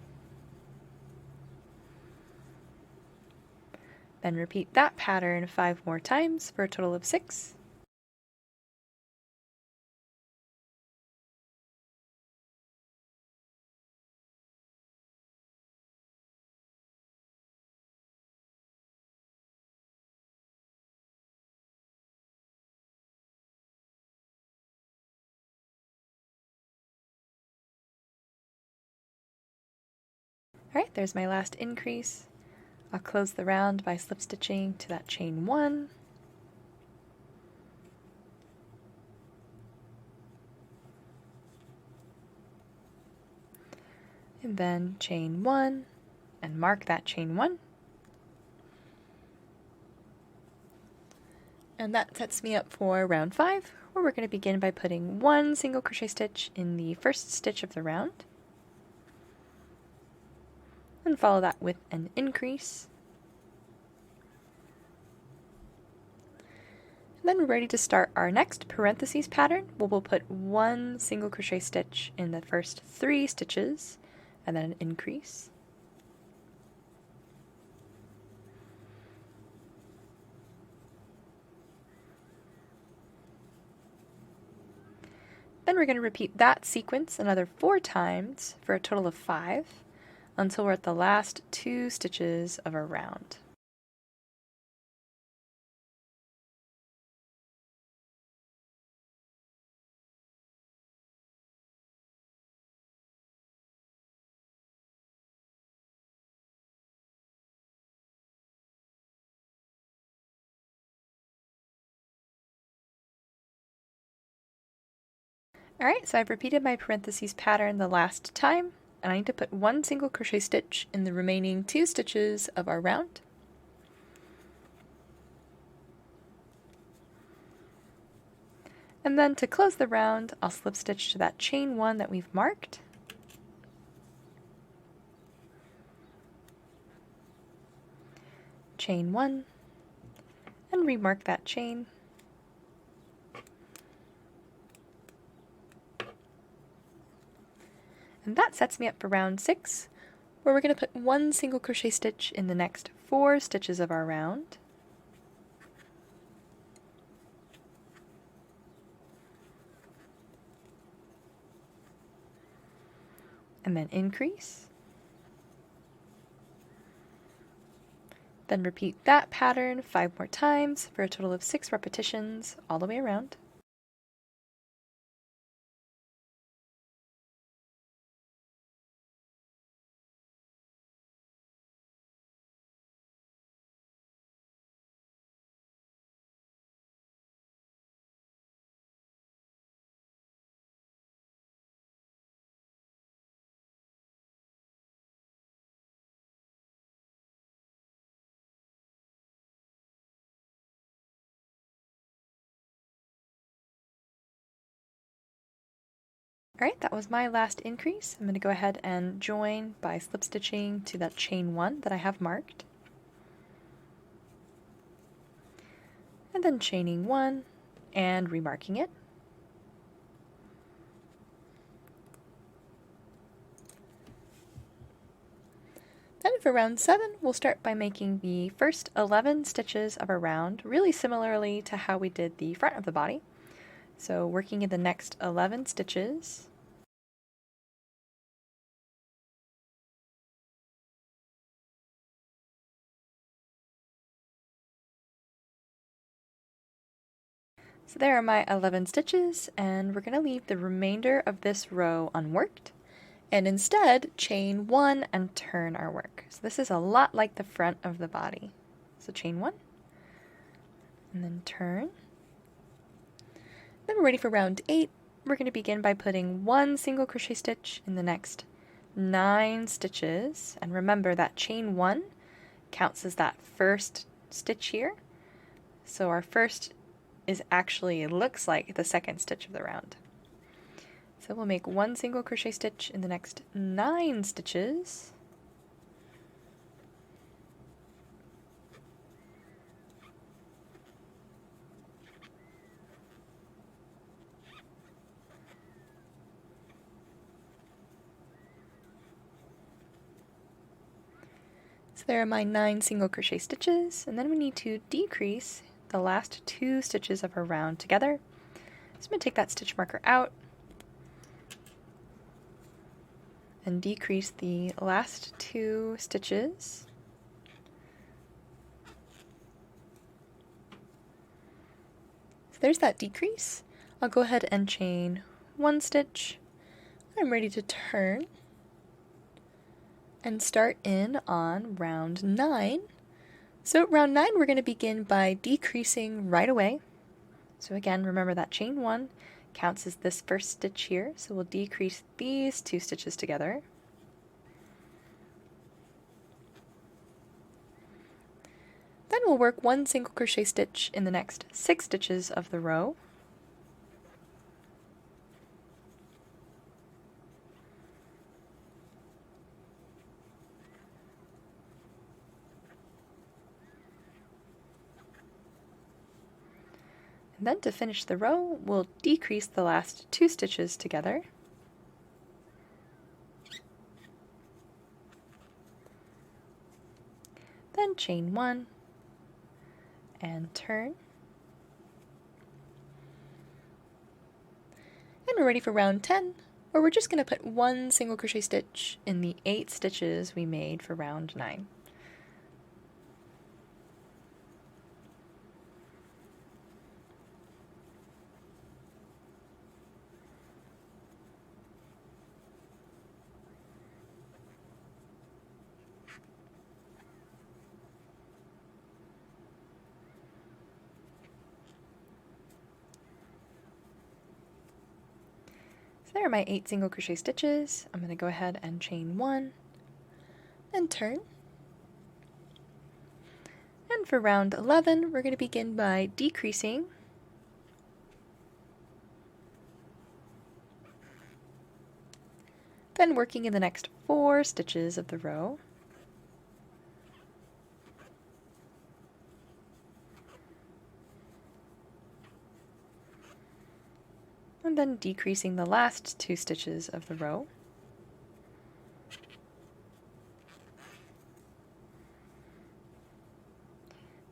Then repeat that pattern 5 more times for a total of 6. Alright, there's my last increase. I'll close the round by slip stitching to that chain 1. And then chain 1 and mark that chain 1. And that sets me up for round 5, where we're going to begin by putting 1 single crochet stitch in the first stitch of the round. And follow that with an increase. And then we're ready to start our next parentheses pattern, where we'll put 1 single crochet stitch in the first 3 stitches, and then an increase. Then we're going to repeat that sequence another 4 times for a total of 5 until we're at the last 2 stitches of our round. Alright, so I've repeated my parentheses pattern the last time, and I need to put 1 single crochet stitch in the remaining 2 stitches of our round. And then to close the round, I'll slip stitch to that chain 1 that we've marked. Chain 1, and remark that chain. And that sets me up for round 6, where we're going to put 1 single crochet stitch in the next 4 stitches of our round. And then increase. Then repeat that pattern 5 more times for a total of 6 repetitions all the way around. Alright, that was my last increase. I'm going to go ahead and join by slip stitching to that chain 1 that I have marked. And then chaining 1 and remarking it. Then for round 7, we'll start by making the first 11 stitches of our round, really similarly to how we did the front of the body. So working in the next 11 stitches. So there are my 11 stitches, and we're going to leave the remainder of this row unworked, and instead chain 1 and turn our work. So this is a lot like the front of the body. So chain 1, and then turn. Then we're ready for round 8. We're going to begin by putting 1 single crochet stitch in the next 9 stitches, and remember that chain 1 counts as that first stitch here. So our first is actually, it looks like the second stitch of the round. So we'll make 1 single crochet stitch in the next 9 stitches. So there are my 9 single crochet stitches, and then we need to decrease the last 2 stitches of our round together. So I'm going to take that stitch marker out and decrease the last 2 stitches. So there's that decrease. I'll go ahead and chain 1 stitch. I'm ready to turn and start in on round 9. So round 9 we're going to begin by decreasing right away. So again, remember that chain 1 counts as this first stitch here, so we'll decrease these 2 stitches together. Then we'll work 1 single crochet stitch in the next 6 stitches of the row. And then to finish the row, we'll decrease the last 2 stitches together. Then chain 1 and turn. And we're ready for round 10, where we're just going to put 1 single crochet stitch in the 8 stitches we made for round 9. So there are my 8 single crochet stitches. I'm going to go ahead and chain 1 and turn. And for round 11, we're going to begin by decreasing then working in the next 4 stitches of the row. And then decreasing the last 2 stitches of the row.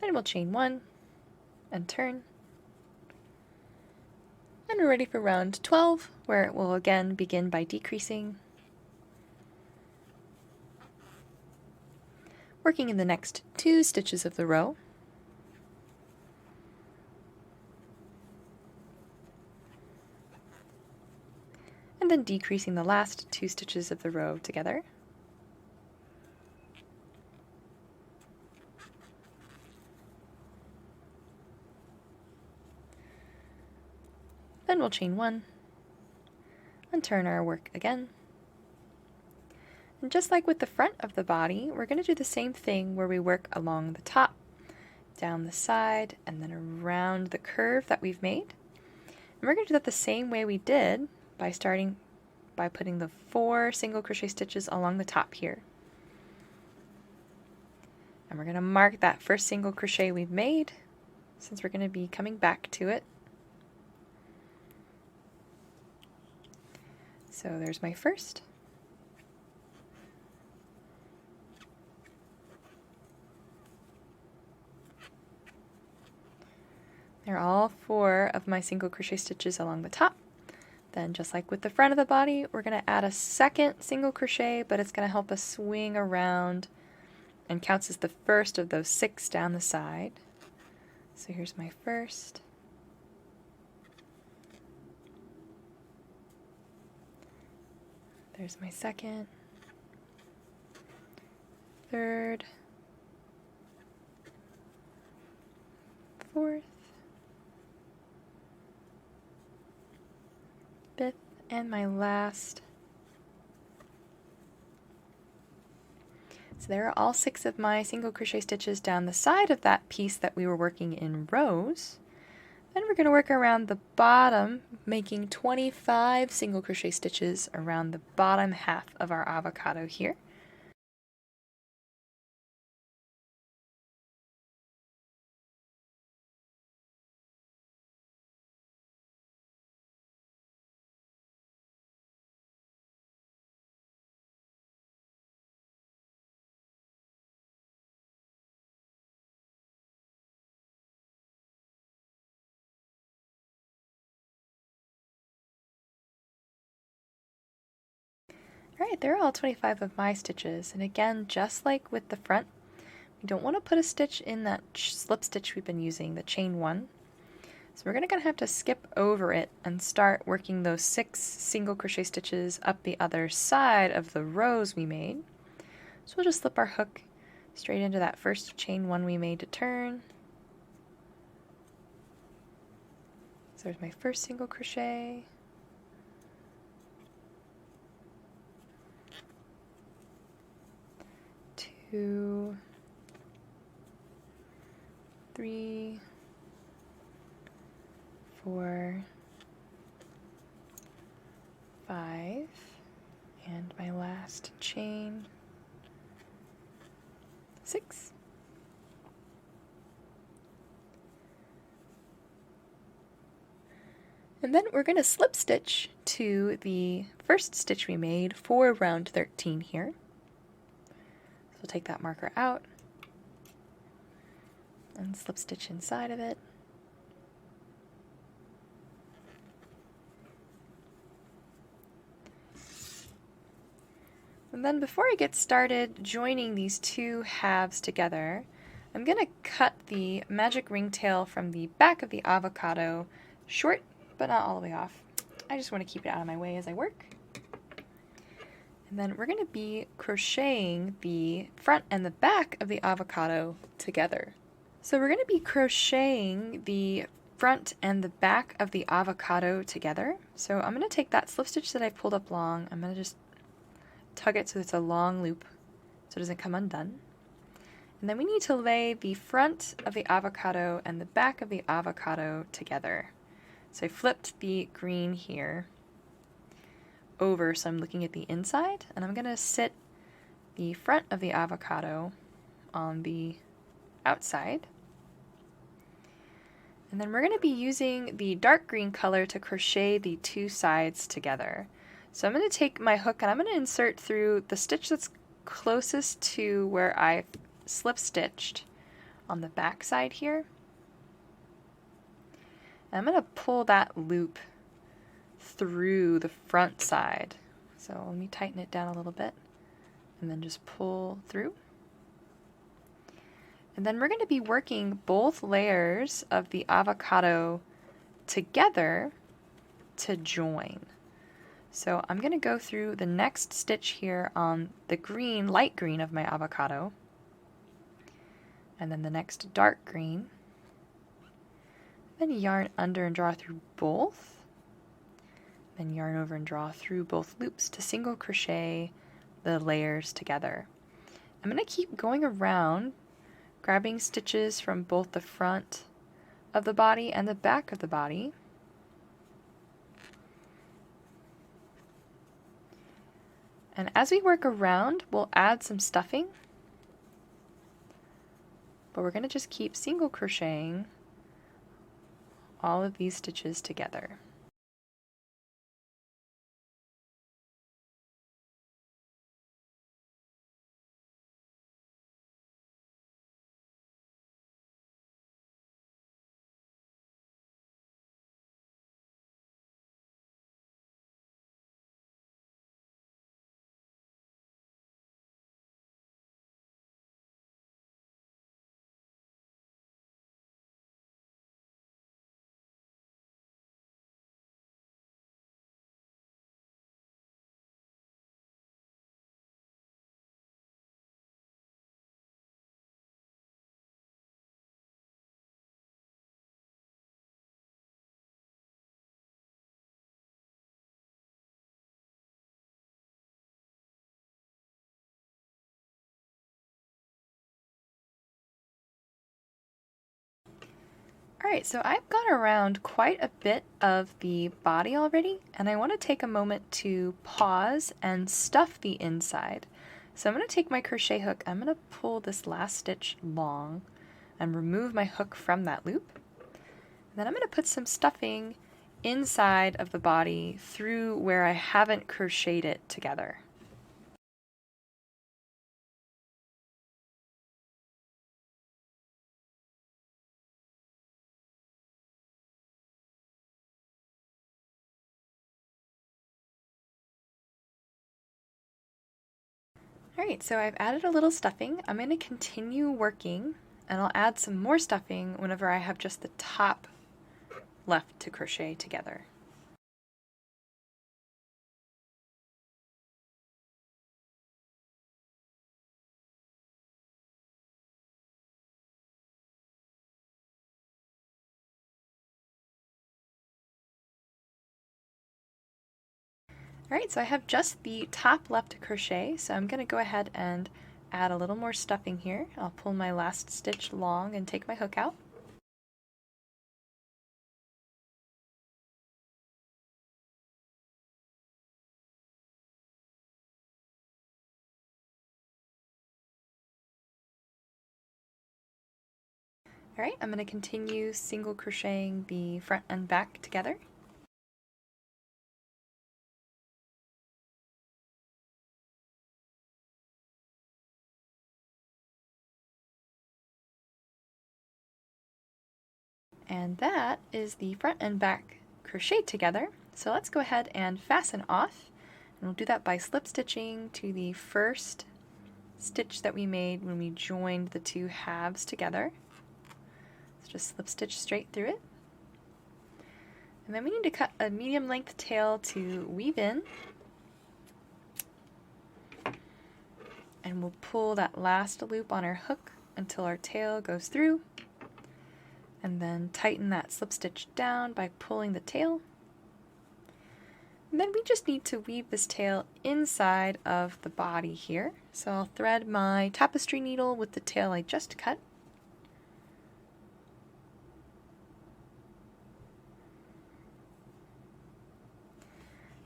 Then we'll chain 1 and turn. And we're ready for round 12, where it will again begin by decreasing, working in the next 2 stitches of the row. And then decreasing the last 2 stitches of the row together. Then we'll chain 1 and turn our work again. And just like with the front of the body, we're going to do the same thing where we work along the top, down the side, and then around the curve that we've made. And we're going to do that the same way we did by starting by putting the 4 single crochet stitches along the top here. And we're going to mark that first single crochet we've made, since we're going to be coming back to it. So there's my first. There are all 4 of my single crochet stitches along the top. Then just like with the front of the body, we're going to add a second single crochet, but it's going to help us swing around and counts as the first of those 6 down the side. So here's my first. There's my second, third, fourth, fifth, and my last. So there are all 6 of my single crochet stitches down the side of that piece that we were working in rows. Then we're going to work around the bottom, making 25 single crochet stitches around the bottom half of our avocado here. Alright, there are all 25 of my stitches, and again, just like with the front, we don't want to put a stitch in that slip stitch we've been using, the chain 1. So we're going to have to skip over it and start working those 6 single crochet stitches up the other side of the rows we made. So we'll just slip our hook straight into that first chain 1 we made to turn. So there's my first single crochet. 2, 3, 4, 5, and my last chain 6. And then we're going to slip stitch to the first stitch we made for round 13 here. So we'll take that marker out and slip stitch inside of it. And then before I get started joining these 2 halves together, I'm going to cut the magic ringtail from the back of the avocado short, but not all the way off. I just want to keep it out of my way as I work. And then we're going to be crocheting the front and the back of the avocado together. So we're going to be crocheting the front and the back of the avocado together. So I'm going to take that slip stitch that I pulled up long, I'm going to just tug it so it's a long loop so it doesn't come undone. And then we need to lay the front of the avocado and the back of the avocado together. So I flipped the green here over so I'm looking at the inside, and I'm going to sit the front of the avocado on the outside. And then we're going to be using the dark green color to crochet the 2 sides together. So I'm going to take my hook and I'm going to insert through the stitch that's closest to where I slip stitched on the back side here. And I'm going to pull that loop through the front side. So let me tighten it down a little bit and then just pull through. And then we're going to be working both layers of the avocado together to join. So I'm going to go through the next stitch here on the green, light green of my avocado, and then the next dark green, then yarn under and draw through both, then yarn over and draw through both loops to single crochet the layers together. I'm going to keep going around, grabbing stitches from both the front of the body and the back of the body. And as we work around, we'll add some stuffing, but we're going to just keep single crocheting all of these stitches together. Alright, so I've gone around quite a bit of the body already, and I want to take a moment to pause and stuff the inside. So I'm going to take my crochet hook, I'm going to pull this last stitch long and remove my hook from that loop. And then I'm going to put some stuffing inside of the body through where I haven't crocheted it together. Alright, so I've added a little stuffing. I'm going to continue working, and I'll add some more stuffing whenever I have just the top left to crochet together. Alright, so I have just the top left to crochet, so I'm going to go ahead and add a little more stuffing here. I'll pull my last stitch long and take my hook out. Alright, I'm going to continue single crocheting the front and back together. And that is the front and back crocheted together. So let's go ahead and fasten off. And we'll do that by slip stitching to the first stitch that we made when we joined the two halves together. So just slip stitch straight through it. And then we need to cut a medium length tail to weave in. And we'll pull that last loop on our hook until our tail goes through. And then tighten that slip stitch down by pulling the tail. And then we just need to weave this tail inside of the body here. So I'll thread my tapestry needle with the tail I just cut.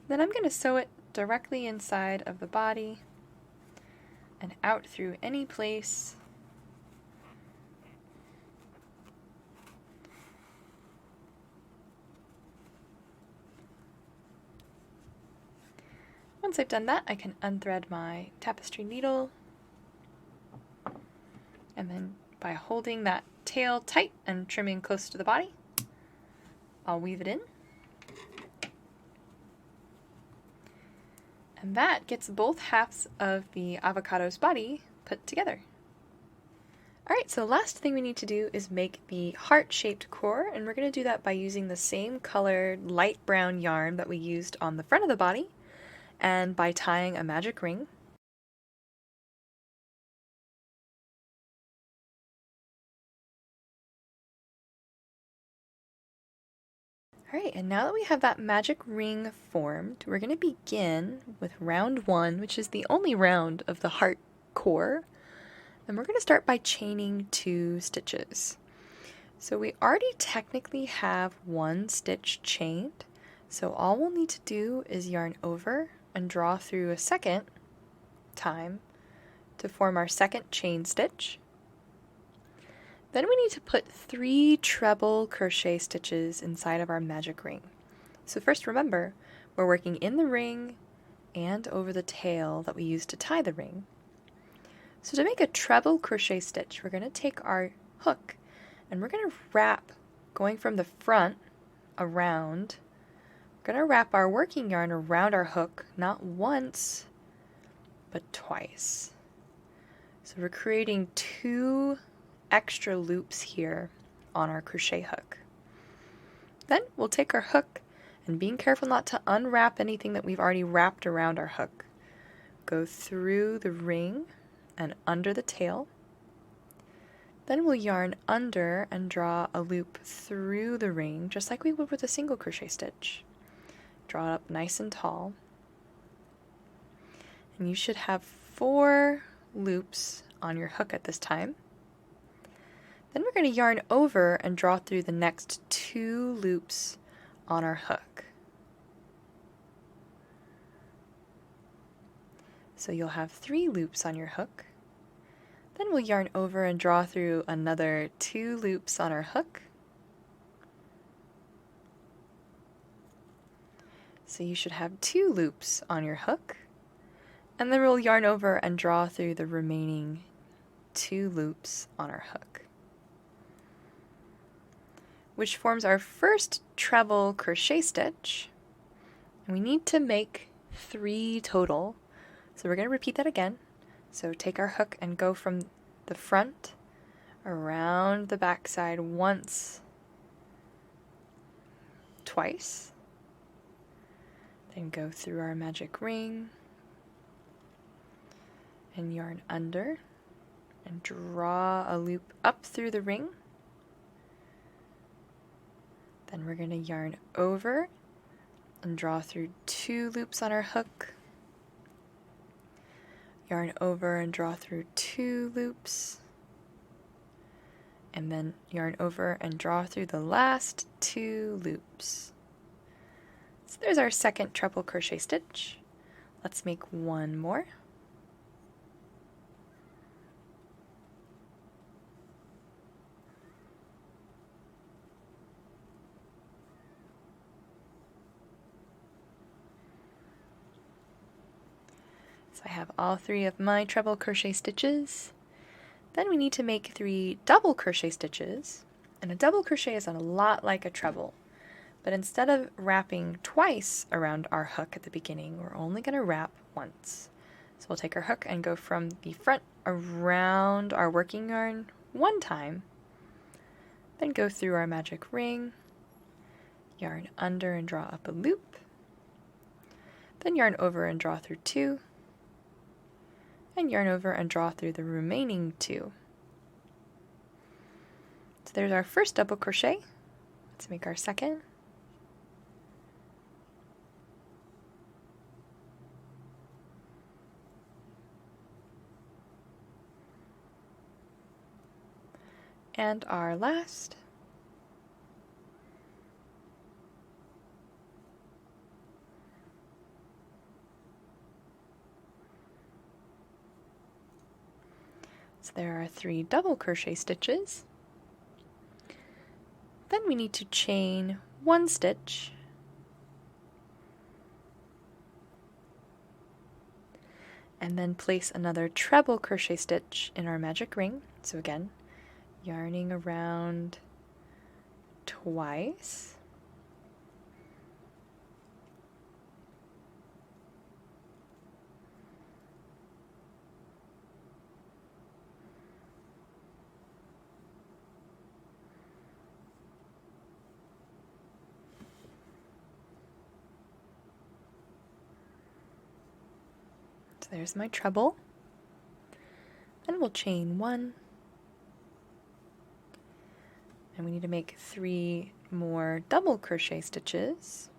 Then I'm going to sew it directly inside of the body and out through any place Once I've done that, I can unthread my tapestry needle, and then by holding that tail tight and trimming close to the body, I'll weave it in. And that gets both halves of the avocado's body put together. Alright, so last thing we need to do is make the heart-shaped core, and we're going to do that by using the same colored light brown yarn that we used on the front of the body, and by tying a magic ring. Alright, and now that we have that magic ring formed, we're going to begin with round 1, which is the only round of the heart core. And we're going to start by chaining 2 stitches. So we already technically have 1 stitch chained, so all we'll need to do is yarn over and draw through a second time to form our second chain stitch. Then we need to put 3 treble crochet stitches inside of our magic ring. So first, remember, we're working in the ring and over the tail that we used to tie the ring. So to make a treble crochet stitch, we're going to take our hook and we're going to wrap, going from the front around, we're going to wrap our working yarn around our hook, not once, but twice. So we're creating 2 extra loops here on our crochet hook. Then we'll take our hook and, being careful not to unwrap anything that we've already wrapped around our hook, go through the ring and under the tail. Then we'll yarn under and draw a loop through the ring, just like we would with a single crochet stitch. Draw it up nice and tall. And you should have 4 loops on your hook at this time. Then we're going to yarn over and draw through the next 2 loops on our hook. So you'll have 3 loops on your hook. Then we'll yarn over and draw through another 2 loops on our hook. So you should have 2 loops on your hook. And then we'll yarn over and draw through the remaining 2 loops on our hook, which forms our first treble crochet stitch. And we need to make 3 total. So we're going to repeat that again. So take our hook and go from the front around the back side once, twice, then go through our magic ring and yarn under and draw a loop up through the ring. Then we're going to yarn over and draw through 2 loops on our hook, yarn over and draw through 2 loops, and then yarn over and draw through the last 2 loops. So there's our second treble crochet stitch. Let's make one more. So I have all 3 of my treble crochet stitches. Then we need to make 3 double crochet stitches, and a double crochet is a lot like a treble, but instead of wrapping twice around our hook at the beginning, we're only going to wrap once. So we'll take our hook and go from the front around our working yarn one time, then go through our magic ring, yarn under and draw up a loop, then yarn over and draw through 2, and yarn over and draw through the remaining 2. So there's our first double crochet. Let's make our second. And our last. So there are 3 double crochet stitches. Then we need to chain 1 stitch, and then place another treble crochet stitch in our magic ring. So again, yarning around twice. So there's my treble. Then we'll chain 1. And we need to make 3 more double crochet stitches.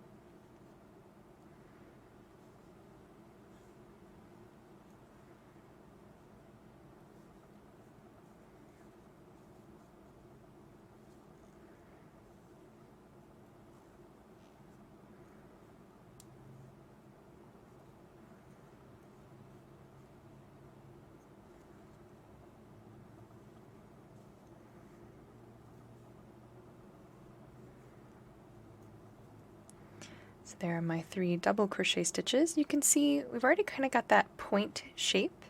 So there are my 3 double crochet stitches. You can see we've already kind of got that point shape.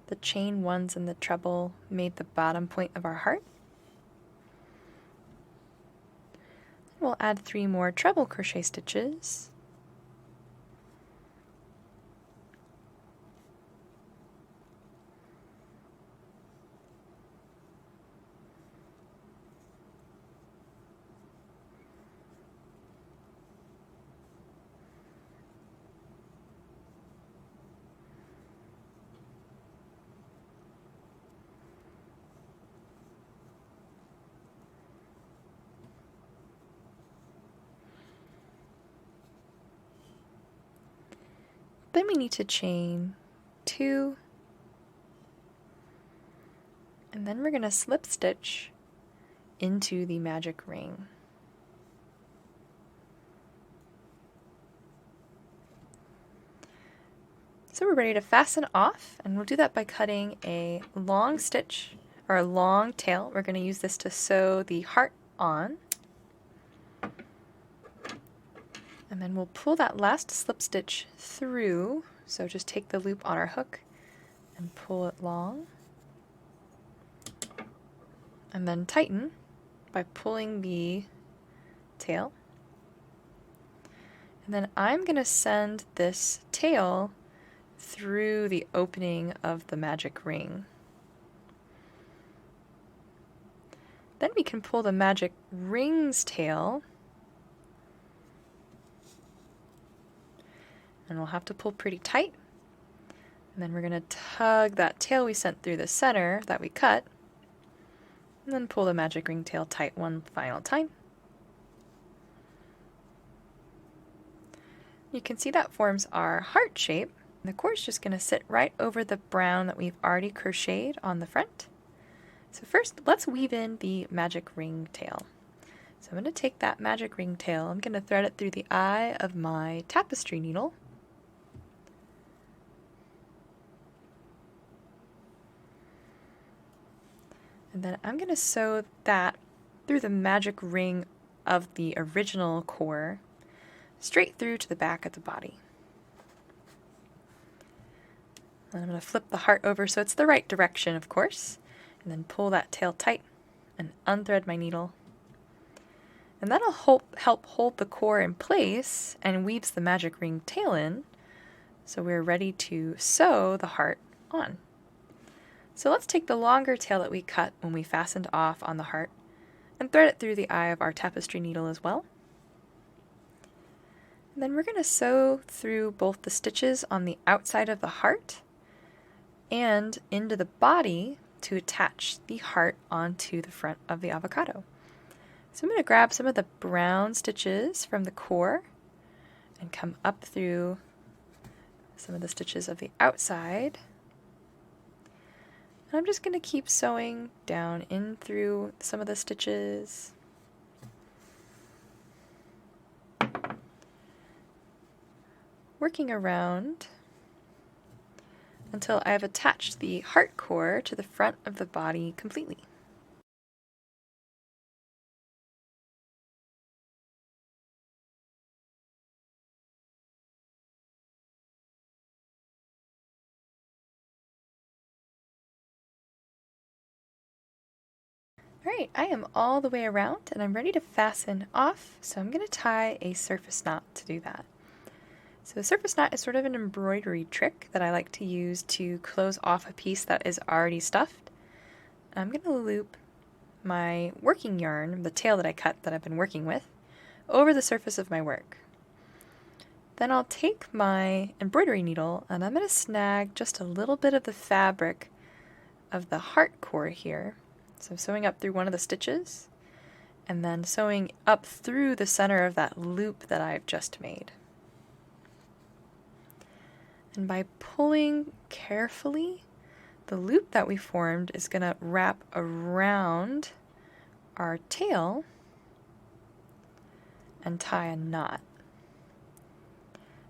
The chain 1s and the treble made the bottom point of our heart. We'll add 3 more treble crochet stitches. Then we need to chain 2, and then we're going to slip stitch into the magic ring. So we're ready to fasten off, and we'll do that by cutting a long stitch or a long tail. We're going to use this to sew the heart on. And then we'll pull that last slip stitch through. So just take the loop on our hook and pull it long. And then tighten by pulling the tail. And then I'm going to send this tail through the opening of the magic ring. Then we can pull the magic ring's tail, and we'll have to pull pretty tight. And then we're going to tug that tail we sent through the center that we cut, and then pull the magic ring tail tight one final time. You can see that forms our heart shape. The cord is just going to sit right over the brown that we've already crocheted on the front. So first, let's weave in the magic ring tail. So I'm going to take that magic ring tail, I'm going to thread it through the eye of my tapestry needle. And then I'm going to sew that through the magic ring of the original core, straight through to the back of the body. And I'm going to flip the heart over so it's the right direction, of course, and then pull that tail tight and unthread my needle. And that'll help hold the core in place and weaves the magic ring tail in, so we're ready to sew the heart on. So let's take the longer tail that we cut when we fastened off on the heart and thread it through the eye of our tapestry needle as well. And then we're going to sew through both the stitches on the outside of the heart and into the body to attach the heart onto the front of the avocado. So I'm going to grab some of the brown stitches from the core and come up through some of the stitches of the outside. And I'm just going to keep sewing down in through some of the stitches. Working around until I have attached the heart core to the front of the body completely. Alright, I am all the way around and I'm ready to fasten off, so I'm going to tie a surface knot to do that. So a surface knot is sort of an embroidery trick that I like to use to close off a piece that is already stuffed. I'm going to loop my working yarn, the tail that I cut that I've been working with, over the surface of my work. Then I'll take my embroidery needle and I'm going to snag just a little bit of the fabric of the heart core here. So I'm sewing up through one of the stitches and then sewing up through the center of that loop that I've just made. And by pulling carefully, the loop that we formed is going to wrap around our tail and tie a knot.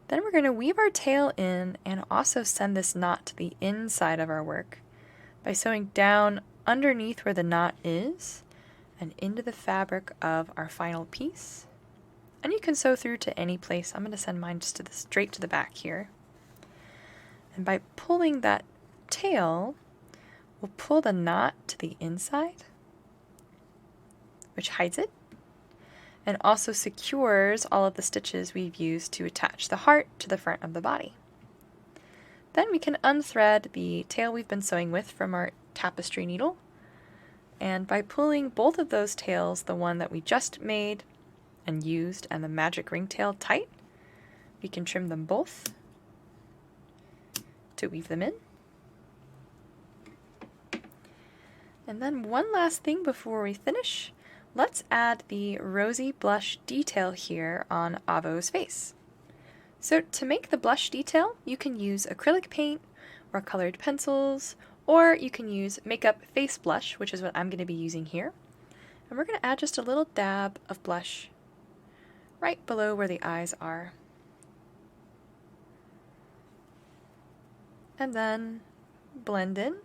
Then we're going to weave our tail in and also send this knot to the inside of our work by sewing down underneath where the knot is and into the fabric of our final piece. And you can sew through to any place. I'm going to send mine just straight to the back here. And by pulling that tail, we'll pull the knot to the inside, which hides it, and also secures all of the stitches we've used to attach the heart to the front of the body. Then we can unthread the tail we've been sewing with from our tapestry needle, and by pulling both of those tails, the one that we just made and used and the magic ring tail tight, we can trim them both to weave them in. And then one last thing before we finish, let's add the rosy blush detail here on Avo's face. So to make the blush detail, you can use acrylic paint or colored pencils, or you can use makeup face blush, which is what I'm going to be using here. And we're going to add just a little dab of blush right below where the eyes are. And then blend in.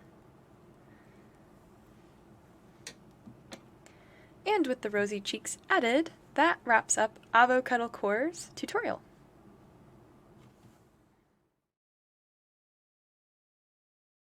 And with the rosy cheeks added, that wraps up Avocado Core's tutorial.